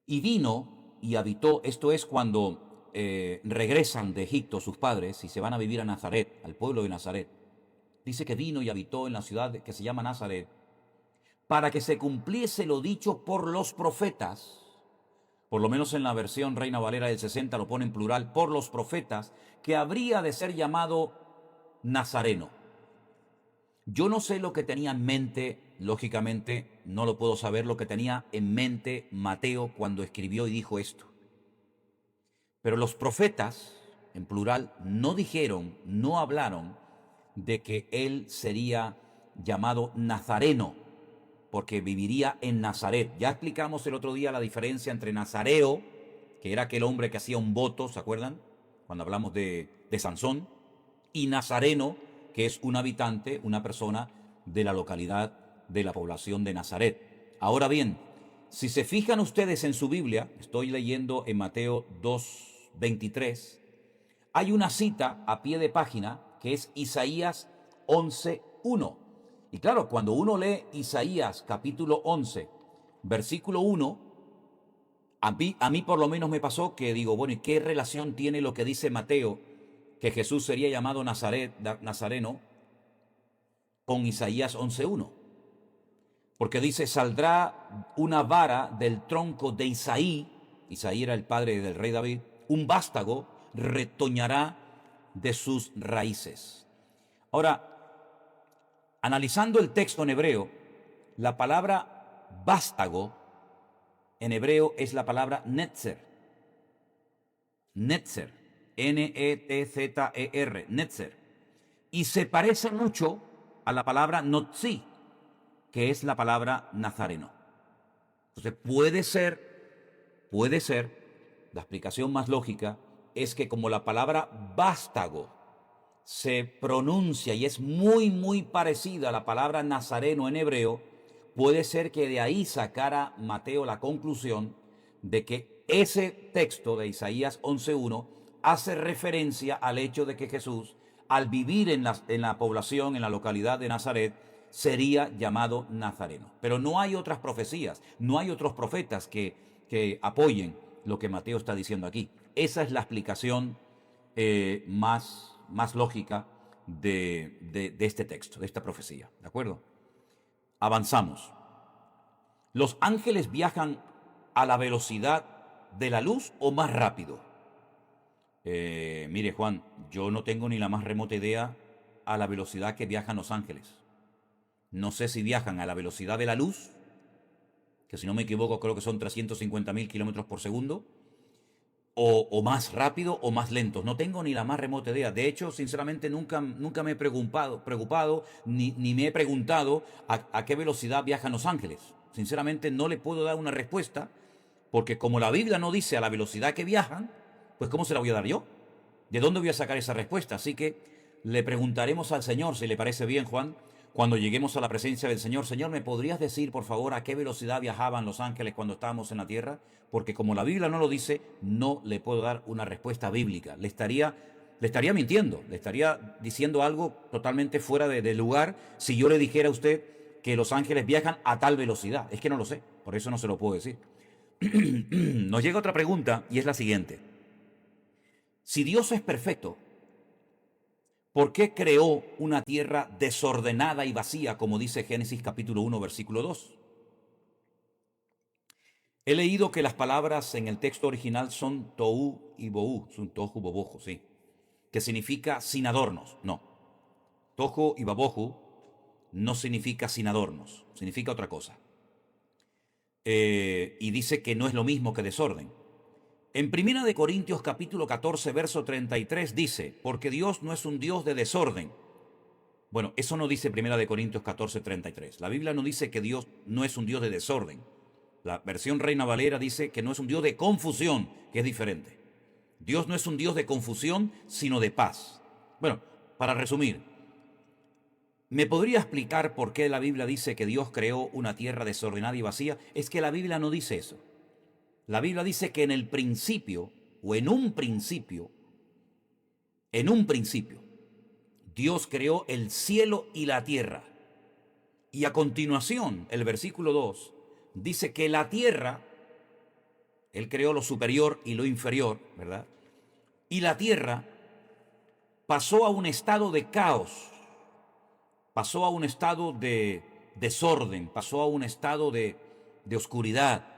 y vino y habitó, esto es cuando regresan de Egipto sus padres y se van a vivir a Nazaret, al pueblo de Nazaret. Dice que vino y habitó en la ciudad que se llama Nazaret, para que se cumpliese lo dicho por los profetas. Por lo menos en la versión Reina Valera del 60 lo pone en plural, por los profetas, que habría de ser llamado Nazareno. Yo no sé lo que tenía en mente, lógicamente no lo puedo saber lo que tenía en mente Mateo cuando escribió y dijo esto. Pero los profetas, en plural, no dijeron, no hablaron de que él sería llamado Nazareno, porque viviría en Nazaret. Ya explicamos el otro día la diferencia entre Nazareo, que era aquel hombre que hacía un voto, ¿se acuerdan? Cuando hablamos de Sansón, y Nazareno, que es un habitante, una persona de la localidad, de la población de Nazaret. Ahora bien, si se fijan ustedes en su Biblia, estoy leyendo en Mateo 2:23, hay una cita a pie de página que es Isaías 11:1. Y claro, cuando uno lee Isaías capítulo 11, versículo 1, a mí por lo menos me pasó que digo, bueno, ¿y qué relación tiene lo que dice Mateo, que Jesús sería llamado Nazareno, con Isaías 11:1? Porque dice, saldrá una vara del tronco de Isaí, Isaí era el padre del rey David, un vástago retoñará de sus raíces. Ahora, analizando el texto en hebreo, la palabra vástago en hebreo es la palabra netzer. Netzer, N-E-T-Z-E-R, netzer. Y se parece mucho a la palabra notzi, que es la palabra nazareno. Entonces puede ser, la explicación más lógica es que como la palabra vástago se pronuncia y es muy parecida a la palabra nazareno en hebreo, puede ser que de ahí sacara Mateo la conclusión de que ese texto de Isaías 11:1 hace referencia al hecho de que Jesús, al vivir en la población, en la localidad de Nazaret, sería llamado Nazareno. Pero no hay otras profecías, no hay otros profetas que apoyen lo que Mateo está diciendo aquí. Esa es la explicación más lógica de este texto, de esta profecía. ¿De acuerdo? Avanzamos. ¿Los ángeles viajan a la velocidad de la luz o más rápido? Mire, Juan, yo no tengo ni la más remota idea a la velocidad que viajan los ángeles. No sé si viajan a la velocidad de la luz, que si no me equivoco creo que son 350.000 kilómetros por segundo, o más rápido o más lentos. No tengo ni la más remota idea. De hecho, sinceramente, nunca me he preocupado ni me he preguntado a qué velocidad viajan los ángeles. Sinceramente, no le puedo dar una respuesta, porque como la Biblia no dice a la velocidad que viajan, pues ¿cómo se la voy a dar yo? ¿De dónde voy a sacar esa respuesta? Así que le preguntaremos al Señor, si le parece bien, Juan, cuando lleguemos a la presencia del Señor. Señor, ¿me podrías decir, por favor, a qué velocidad viajaban los ángeles cuando estábamos en la tierra? Porque como la Biblia no lo dice, no le puedo dar una respuesta bíblica. Le estaría mintiendo, le estaría diciendo algo totalmente fuera de lugar si yo le dijera a usted que los ángeles viajan a tal velocidad. Es que no lo sé, por eso no se lo puedo decir. Nos llega otra pregunta y es la siguiente. Si Dios es perfecto, ¿por qué creó una tierra desordenada y vacía, como dice Génesis capítulo 1, versículo 2? He leído que las palabras en el texto original son tohu y bohu, son tohu bobojo, sí, que significa sin adornos. No, tohu y babohu no significa sin adornos, significa otra cosa. Y dice que no es lo mismo que desorden. En Primera de Corintios capítulo 14, verso 33 dice, porque Dios no es un Dios de desorden. Bueno, eso no dice Primera de Corintios 14, 33. La Biblia no dice que Dios no es un Dios de desorden. La versión Reina Valera dice que no es un Dios de confusión, que es diferente. Dios no es un Dios de confusión, sino de paz. Bueno, para resumir, ¿me podría explicar por qué la Biblia dice que Dios creó una tierra desordenada y vacía? Es que la Biblia no dice eso. La Biblia dice que en el principio, o en un principio, Dios creó el cielo y la tierra. Y a continuación, el versículo 2 dice que la tierra, Él creó lo superior y lo inferior, ¿verdad? Y la tierra pasó a un estado de caos, pasó a un estado de desorden, pasó a un estado de oscuridad.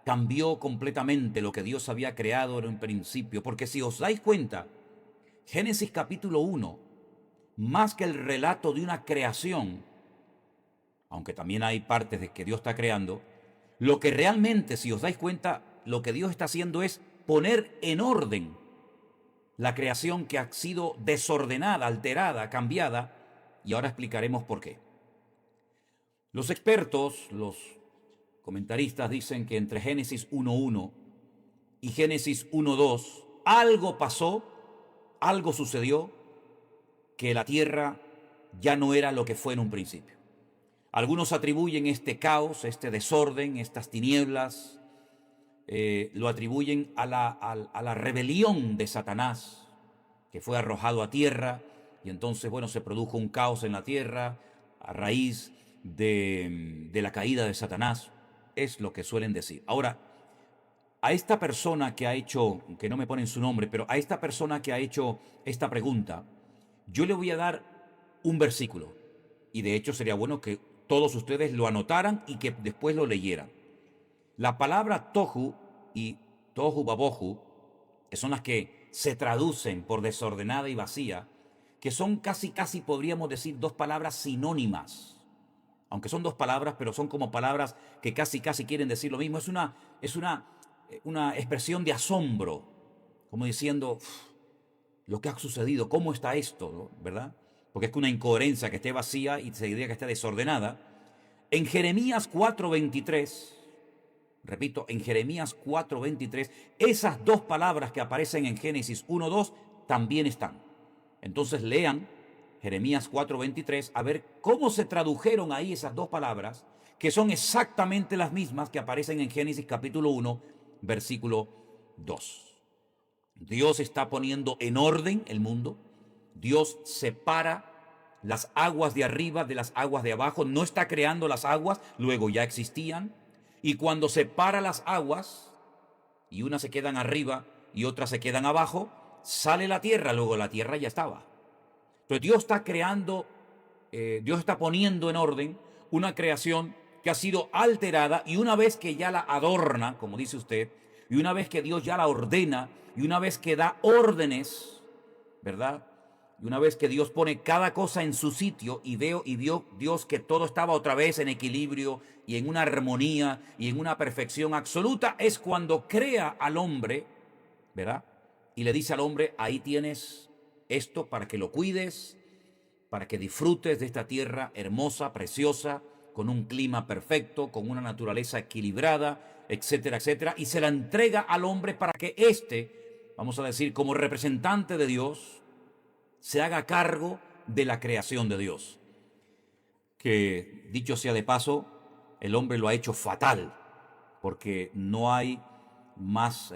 Cambió completamente lo que Dios había creado en un principio. Porque si os dais cuenta, Génesis capítulo 1, más que el relato de una creación, aunque también hay partes de que Dios está creando, lo que realmente, si os dais cuenta, lo que Dios está haciendo es poner en orden la creación que ha sido desordenada, alterada, cambiada, y ahora explicaremos por qué. Los expertos, los comentaristas dicen que entre Génesis 1.1 y Génesis 1.2 algo pasó, algo sucedió, que la tierra ya no era lo que fue en un principio. Algunos atribuyen este caos, este desorden, estas tinieblas, lo atribuyen a la rebelión de Satanás, que fue arrojado a tierra, y entonces, bueno, se produjo un caos en la tierra a raíz de la caída de Satanás. Es lo que suelen decir. Ahora, a esta persona que ha hecho, que no me ponen su nombre, pero a esta persona que ha hecho esta pregunta, yo le voy a dar un versículo. Y de hecho sería bueno que todos ustedes lo anotaran y que después lo leyeran. La palabra tohu y tohu babohu, que son las que se traducen por desordenada y vacía, que son casi podríamos decir dos palabras sinónimas. Aunque son dos palabras, pero son como palabras que casi quieren decir lo mismo. Es una expresión de asombro, como diciendo, lo que ha sucedido, ¿cómo está esto? ¿Verdad? Porque es que una incoherencia que esté vacía y se diría que esté desordenada. En Jeremías 4:23, repito, en Jeremías 4:23, esas dos palabras que aparecen en Génesis 1:2 también están. Entonces lean Jeremías 4:23 a ver cómo se tradujeron ahí esas dos palabras, que son exactamente las mismas que aparecen en Génesis capítulo 1, versículo 2. Dios está poniendo en orden el mundo. Dios separa las aguas de arriba de las aguas de abajo. No está creando las aguas, luego ya existían. Y cuando separa las aguas, y unas se quedan arriba y otras se quedan abajo, sale la tierra, luego la tierra ya estaba. Entonces Dios está creando, Dios está poniendo en orden una creación que ha sido alterada, y una vez que ya la adorna, como dice usted, y una vez que Dios ya la ordena, y una vez que da órdenes, ¿verdad? Y una vez que Dios pone cada cosa en su sitio y vio Dios que todo estaba otra vez en equilibrio y en una armonía y en una perfección absoluta, es cuando crea al hombre, ¿verdad? Y le dice al hombre, ahí tienes esto para que lo cuides, para que disfrutes de esta tierra hermosa, preciosa, con un clima perfecto, con una naturaleza equilibrada, etcétera, etcétera. Y se la entrega al hombre para que éste, vamos a decir, como representante de Dios, se haga cargo de la creación de Dios. Que, dicho sea de paso, el hombre lo ha hecho fatal, porque no hay más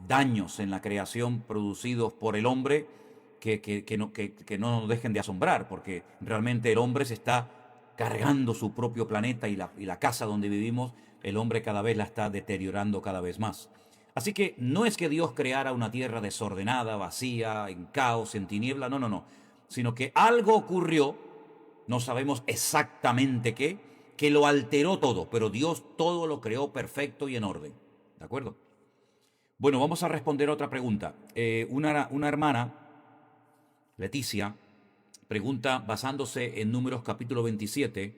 daños en la creación producidos por el hombre que no nos dejen de asombrar, porque realmente el hombre se está cargando su propio planeta, y la casa donde vivimos, el hombre cada vez la está deteriorando cada vez más. Así que no es que Dios creara una tierra desordenada, vacía, en caos, en tiniebla, no, sino que algo ocurrió, no sabemos exactamente qué, que lo alteró todo, pero Dios todo lo creó perfecto y en orden. ¿De acuerdo? Bueno, vamos a responder a otra pregunta. Una hermana, Leticia, pregunta, basándose en Números capítulo 27,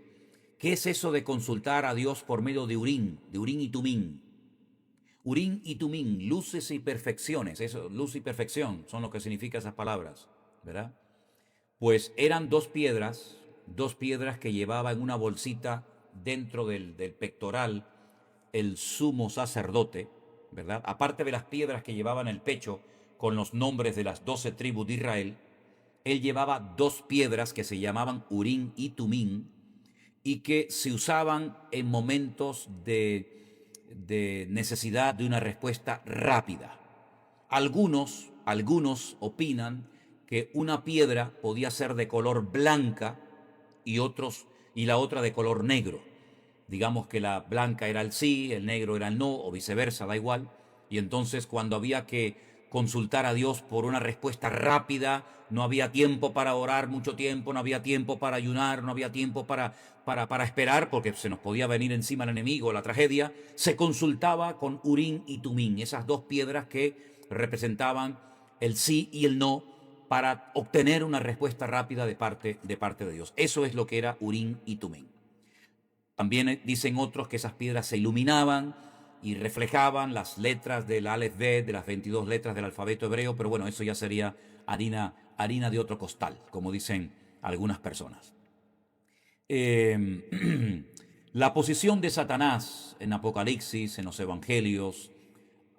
¿qué es eso de consultar a Dios por medio de Urim y Tumim? Urim y Tumim, luces y perfecciones. Eso, luz y perfección son lo que significan esas palabras, ¿verdad? Pues eran dos piedras que llevaba en una bolsita dentro del pectoral el sumo sacerdote, ¿verdad? Aparte de las piedras que llevaba en el pecho con los nombres de las 12 tribus de Israel, él llevaba dos piedras que se llamaban Urim y Tumim y que se usaban en momentos de necesidad de una respuesta rápida. Algunos opinan que una piedra podía ser de color blanca y la otra de color negro. Digamos que la blanca era el sí, el negro era el no, o viceversa, da igual. Y entonces cuando había que consultar a Dios por una respuesta rápida, no había tiempo para orar mucho tiempo, no había tiempo para ayunar, no había tiempo para esperar, porque se nos podía venir encima el enemigo, la tragedia, se consultaba con Urim y Tumim, esas dos piedras que representaban el sí y el no, para obtener una respuesta rápida de parte de Dios. Eso es lo que era Urim y Tumim. También dicen otros que esas piedras se iluminaban y reflejaban las letras del Aleph Bet, de las 22 letras del alfabeto hebreo, pero bueno, eso ya sería harina de otro costal, como dicen algunas personas. La posición de Satanás en Apocalipsis, en los Evangelios,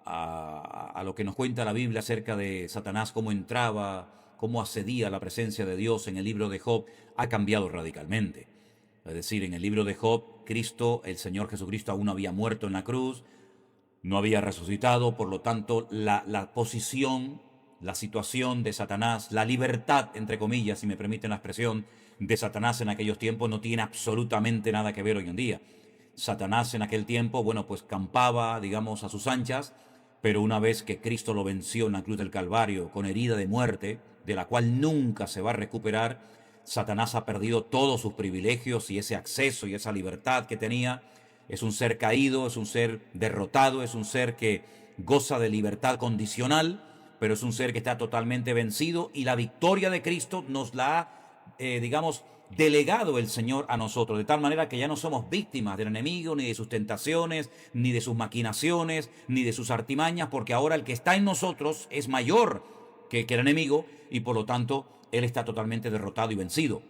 a lo que nos cuenta la Biblia acerca de Satanás, cómo entraba, cómo accedía a la presencia de Dios en el libro de Job, ha cambiado radicalmente. Es decir, en el libro de Job, Cristo, el Señor Jesucristo, aún no había muerto en la cruz, no había resucitado, por lo tanto, la posición, la situación de Satanás, la libertad, entre comillas, si me permiten la expresión, de Satanás en aquellos tiempos no tiene absolutamente nada que ver hoy en día. Satanás en aquel tiempo, bueno, pues campaba, digamos, a sus anchas, pero una vez que Cristo lo venció en la cruz del Calvario con herida de muerte, de la cual nunca se va a recuperar, Satanás ha perdido todos sus privilegios y ese acceso y esa libertad que tenía. Es un ser caído, es un ser derrotado, es un ser que goza de libertad condicional, pero es un ser que está totalmente vencido y la victoria de Cristo nos la ha, digamos, delegado el Señor a nosotros, de tal manera que ya no somos víctimas del enemigo, ni de sus tentaciones, ni de sus maquinaciones, ni de sus artimañas, porque ahora el que está en nosotros es mayor que el enemigo y por lo tanto él está totalmente derrotado y vencido.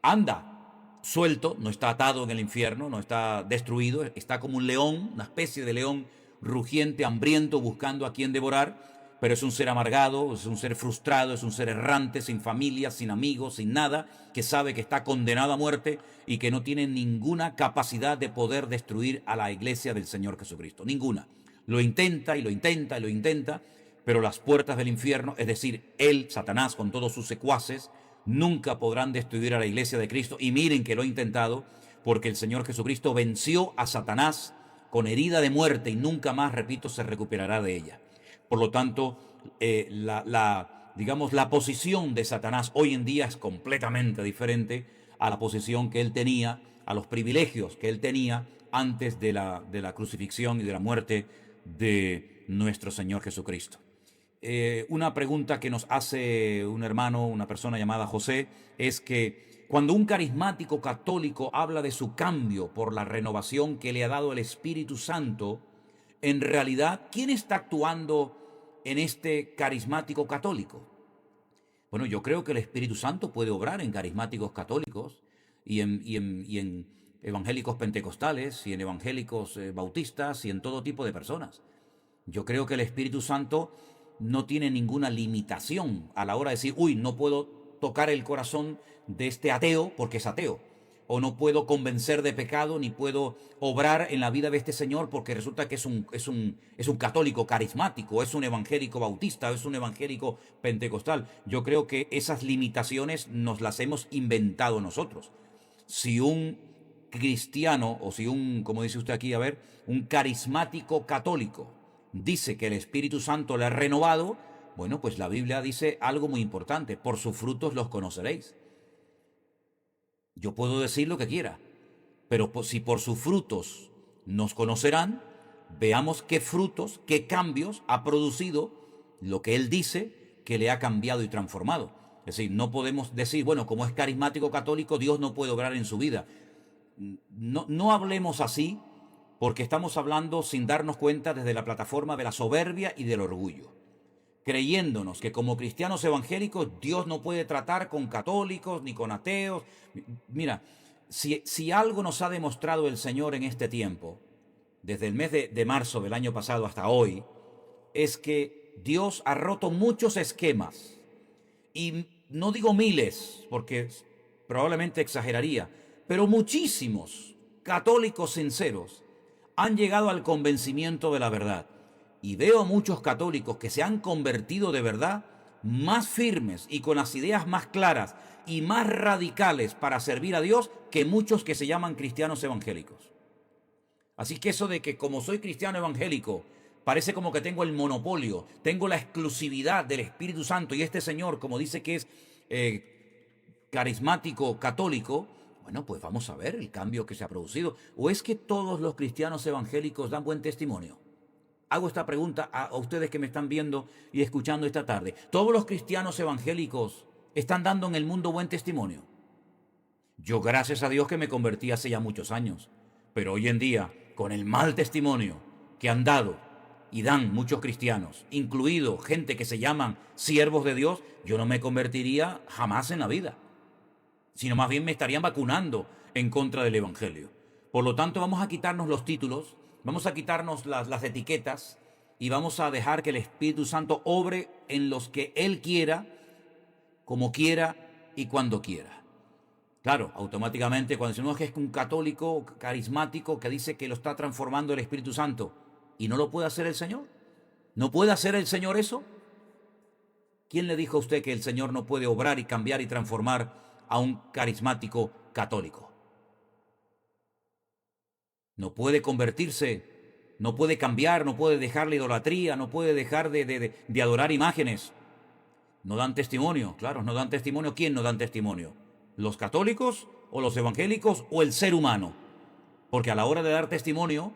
Anda suelto, no está atado en el infierno, no está destruido, está como un león, una especie de león rugiente, hambriento, buscando a quien devorar, pero es un ser amargado, es un ser frustrado, es un ser errante, sin familia, sin amigos, sin nada, que sabe que está condenado a muerte y que no tiene ninguna capacidad de poder destruir a la iglesia del Señor Jesucristo. Ninguna. Lo intenta y lo intenta y lo intenta, pero las puertas del infierno, es decir, él, Satanás, con todos sus secuaces, nunca podrán destruir a la iglesia de Cristo. Y miren que lo ha intentado, porque el Señor Jesucristo venció a Satanás con herida de muerte y nunca más, repito, se recuperará de ella. Por lo tanto, digamos, la posición de Satanás hoy en día es completamente diferente a la posición que él tenía, a los privilegios que él tenía antes de la crucifixión y de la muerte de nuestro Señor Jesucristo. Una pregunta que nos hace un hermano, una persona llamada José, es que cuando un carismático católico habla de su cambio por la renovación que le ha dado el Espíritu Santo, en realidad, ¿quién está actuando en este carismático católico? Bueno, yo creo que el Espíritu Santo puede obrar en carismáticos católicos y en evangélicos pentecostales y en evangélicos bautistas y en todo tipo de personas. Yo creo que el Espíritu Santo no tiene ninguna limitación a la hora de decir, uy, no puedo tocar el corazón de este ateo porque es ateo. O no puedo convencer de pecado, ni puedo obrar en la vida de este señor porque resulta que es un católico carismático, es un evangélico bautista, es un evangélico pentecostal. Yo creo que esas limitaciones nos las hemos inventado nosotros. Si un cristiano, o si como dice usted aquí, a ver, un carismático católico dice que el Espíritu Santo le ha renovado, bueno, pues la Biblia dice algo muy importante: por sus frutos los conoceréis. Yo puedo decir lo que quiera, pero si por sus frutos nos conocerán, veamos qué frutos, qué cambios ha producido lo que él dice que le ha cambiado y transformado. Es decir, no podemos decir, bueno, como es carismático católico, Dios no puede obrar en su vida. No hablemos así, porque estamos hablando sin darnos cuenta desde la plataforma de la soberbia y del orgullo, creyéndonos que como cristianos evangélicos Dios no puede tratar con católicos ni con ateos. Mira, si algo nos ha demostrado el Señor en este tiempo, desde el mes de marzo del año pasado hasta hoy, es que Dios ha roto muchos esquemas. Y no digo miles, porque probablemente exageraría, pero muchísimos católicos sinceros han llegado al convencimiento de la verdad. Y veo a muchos católicos que se han convertido de verdad más firmes y con las ideas más claras y más radicales para servir a Dios que muchos que se llaman cristianos evangélicos. Así que eso de que como soy cristiano evangélico, parece como que tengo el monopolio, tengo la exclusividad del Espíritu Santo y este señor, como dice que es carismático católico, bueno, pues vamos a ver el cambio que se ha producido. ¿O es que todos los cristianos evangélicos dan buen testimonio? Hago esta pregunta a ustedes que me están viendo y escuchando esta tarde. ¿Todos los cristianos evangélicos están dando en el mundo buen testimonio? Yo, gracias a Dios, que me convertí hace ya muchos años, pero hoy en día, con el mal testimonio que han dado y dan muchos cristianos, incluido gente que se llaman siervos de Dios, yo no me convertiría jamás en la vida, sino más bien me estarían vacunando en contra del Evangelio. Por lo tanto, vamos a quitarnos los títulos, vamos a quitarnos las etiquetas y vamos a dejar que el Espíritu Santo obre en los que Él quiera, como quiera y cuando quiera. Claro, automáticamente cuando decimos que es un católico carismático que dice que lo está transformando el Espíritu Santo y no lo puede hacer el Señor, ¿no puede hacer el Señor eso? ¿Quién le dijo a usted que el Señor no puede obrar y cambiar y transformar a un carismático católico? No puede convertirse, no puede cambiar, no puede dejar la idolatría, no puede dejar de adorar imágenes. No dan testimonio, claro, no dan testimonio. ¿Quién no dan testimonio? ¿Los católicos o los evangélicos o el ser humano? Porque a la hora de dar testimonio,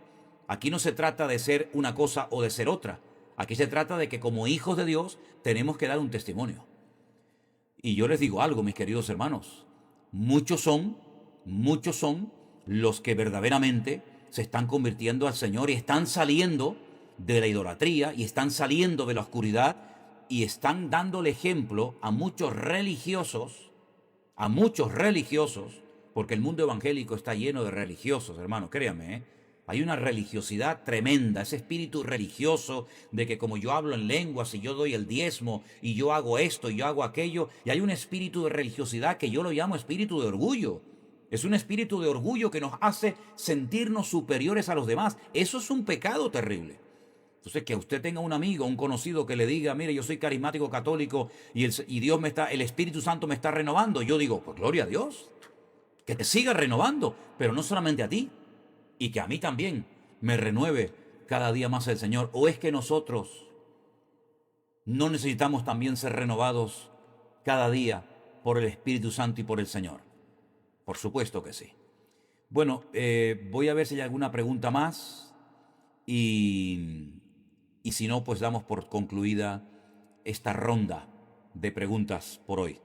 aquí no se trata de ser una cosa o de ser otra. Aquí se trata de que como hijos de Dios tenemos que dar un testimonio. Y yo les digo algo, mis queridos hermanos. Muchos son los que verdaderamente se están convirtiendo al Señor y están saliendo de la idolatría y están saliendo de la oscuridad y están dando el ejemplo a muchos religiosos, porque el mundo evangélico está lleno de religiosos, hermano, créanme, ¿eh? Hay una religiosidad tremenda, ese espíritu religioso de que como yo hablo en lenguas y yo doy el diezmo y yo hago esto y yo hago aquello, y hay un espíritu de religiosidad que yo lo llamo espíritu de orgullo. Es un espíritu de orgullo que nos hace sentirnos superiores a los demás. Eso es un pecado terrible. Entonces, que usted tenga un amigo, un conocido que le diga, mire, yo soy carismático católico y Dios el Espíritu Santo me está renovando. Yo digo, pues gloria a Dios, que te siga renovando, pero no solamente a ti, y que a mí también me renueve cada día más el Señor. ¿O es que nosotros no necesitamos también ser renovados cada día por el Espíritu Santo y por el Señor? Por supuesto que sí. Bueno, voy a ver si hay alguna pregunta más y si no, pues damos por concluida esta ronda de preguntas por hoy.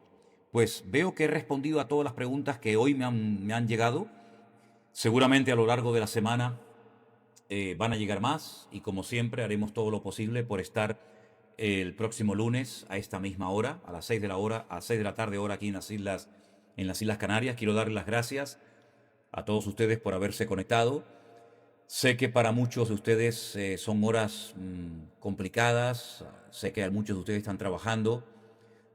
Pues veo que he respondido a todas las preguntas que hoy me han llegado. Seguramente a lo largo de la semana van a llegar más y como siempre haremos todo lo posible por estar el próximo lunes a esta misma hora, a las 6 de la tarde hora aquí en las Islas Canarias. Quiero darles las gracias a todos ustedes por haberse conectado. Sé que para muchos de ustedes son horas complicadas, sé que muchos de ustedes están trabajando,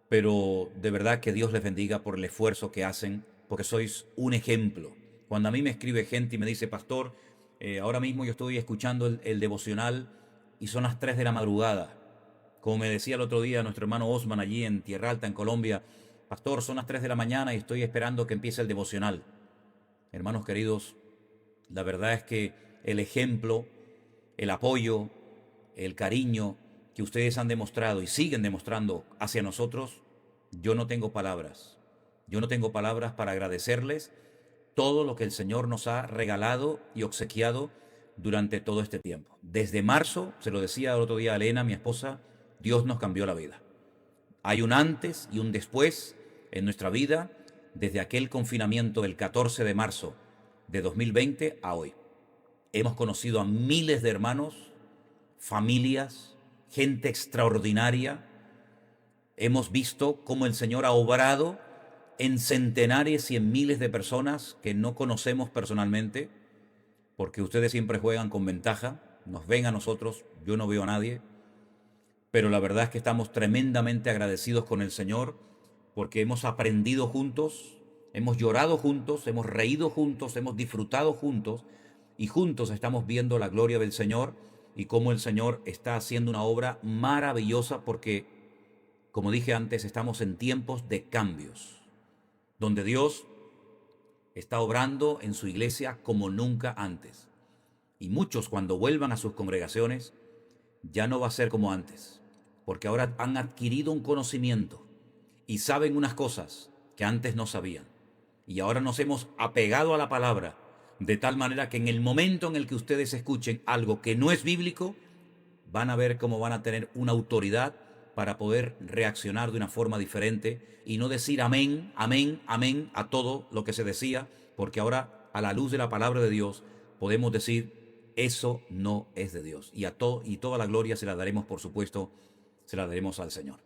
pero de verdad que Dios les bendiga por el esfuerzo que hacen, porque sois un ejemplo. Cuando a mí me escribe gente y me dice, pastor, ahora mismo yo estoy escuchando el devocional y son las 3 de la madrugada. Como me decía el otro día nuestro hermano Osman allí en Tierra Alta, en Colombia, pastor, son las 3 de la mañana y estoy esperando que empiece el devocional. Hermanos queridos, la verdad es que el ejemplo, el apoyo, el cariño que ustedes han demostrado y siguen demostrando hacia nosotros, yo no tengo palabras. Yo no tengo palabras para agradecerles todo lo que el Señor nos ha regalado y obsequiado durante todo este tiempo. Desde marzo, se lo decía el otro día a Elena, mi esposa, Dios nos cambió la vida. Hay un antes y un después en nuestra vida desde aquel confinamiento del 14 de marzo de 2020 a hoy. Hemos conocido a miles de hermanos, familias, gente extraordinaria. Hemos visto cómo el Señor ha obrado en centenares y en miles de personas que no conocemos personalmente, porque ustedes siempre juegan con ventaja, nos ven a nosotros, yo no veo a nadie, pero la verdad es que estamos tremendamente agradecidos con el Señor porque hemos aprendido juntos, hemos llorado juntos, hemos reído juntos, hemos disfrutado juntos y juntos estamos viendo la gloria del Señor y cómo el Señor está haciendo una obra maravillosa porque, como dije antes, estamos en tiempos de cambios, donde Dios está obrando en su iglesia como nunca antes. Y muchos cuando vuelvan a sus congregaciones ya no va a ser como antes, porque ahora han adquirido un conocimiento y saben unas cosas que antes no sabían. Y ahora nos hemos apegado a la palabra, de tal manera que en el momento en el que ustedes escuchen algo que no es bíblico, van a ver cómo van a tener una autoridad para poder reaccionar de una forma diferente y no decir amén, amén, amén a todo lo que se decía, porque ahora a la luz de la palabra de Dios podemos decir eso no es de Dios. Y toda la gloria se la daremos, por supuesto, se la daremos al Señor.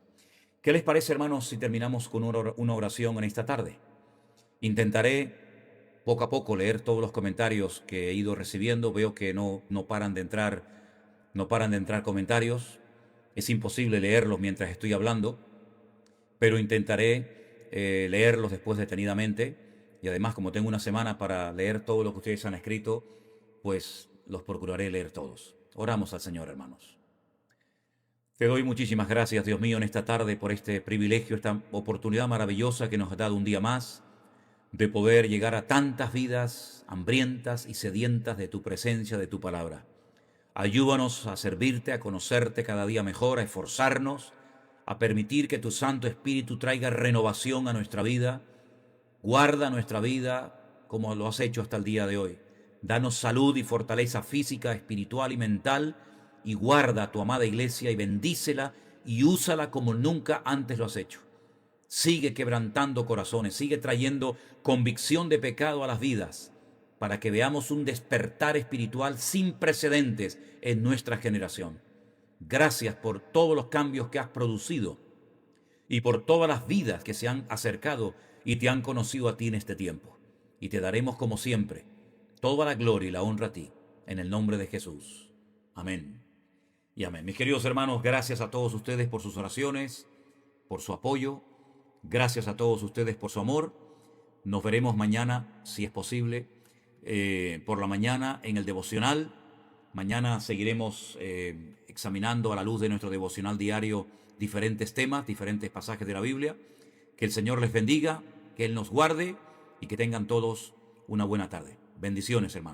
¿Qué les parece, hermanos, si terminamos con una oración en esta tarde? Intentaré poco a poco leer todos los comentarios que he ido recibiendo. Veo que no paran de entrar comentarios. Es imposible leerlos mientras estoy hablando, pero intentaré leerlos después detenidamente. Y además, como tengo una semana para leer todo lo que ustedes han escrito, pues los procuraré leer todos. Oramos al Señor, hermanos. Te doy muchísimas gracias, Dios mío, en esta tarde por este privilegio, esta oportunidad maravillosa que nos ha dado un día más de poder llegar a tantas vidas hambrientas y sedientas de tu presencia, de tu palabra. Ayúdanos a servirte, a conocerte cada día mejor, a esforzarnos, a permitir que tu Santo Espíritu traiga renovación a nuestra vida. Guarda nuestra vida como lo has hecho hasta el día de hoy. Danos salud y fortaleza física, espiritual y mental, y guarda a tu amada iglesia y bendícela y úsala como nunca antes lo has hecho. Sigue quebrantando corazones, sigue trayendo convicción de pecado a las vidas, para que veamos un despertar espiritual sin precedentes en nuestra generación. Gracias por todos los cambios que has producido y por todas las vidas que se han acercado y te han conocido a ti en este tiempo. Y te daremos como siempre toda la gloria y la honra a ti, en el nombre de Jesús. Amén y amén. Mis queridos hermanos, gracias a todos ustedes por sus oraciones, por su apoyo. Gracias a todos ustedes por su amor. Nos veremos mañana, si es posible, por la mañana en el devocional. Mañana seguiremos examinando a la luz de nuestro devocional diario diferentes temas, diferentes pasajes de la Biblia. Que el Señor les bendiga, que Él nos guarde y que tengan todos una buena tarde. Bendiciones, hermanos.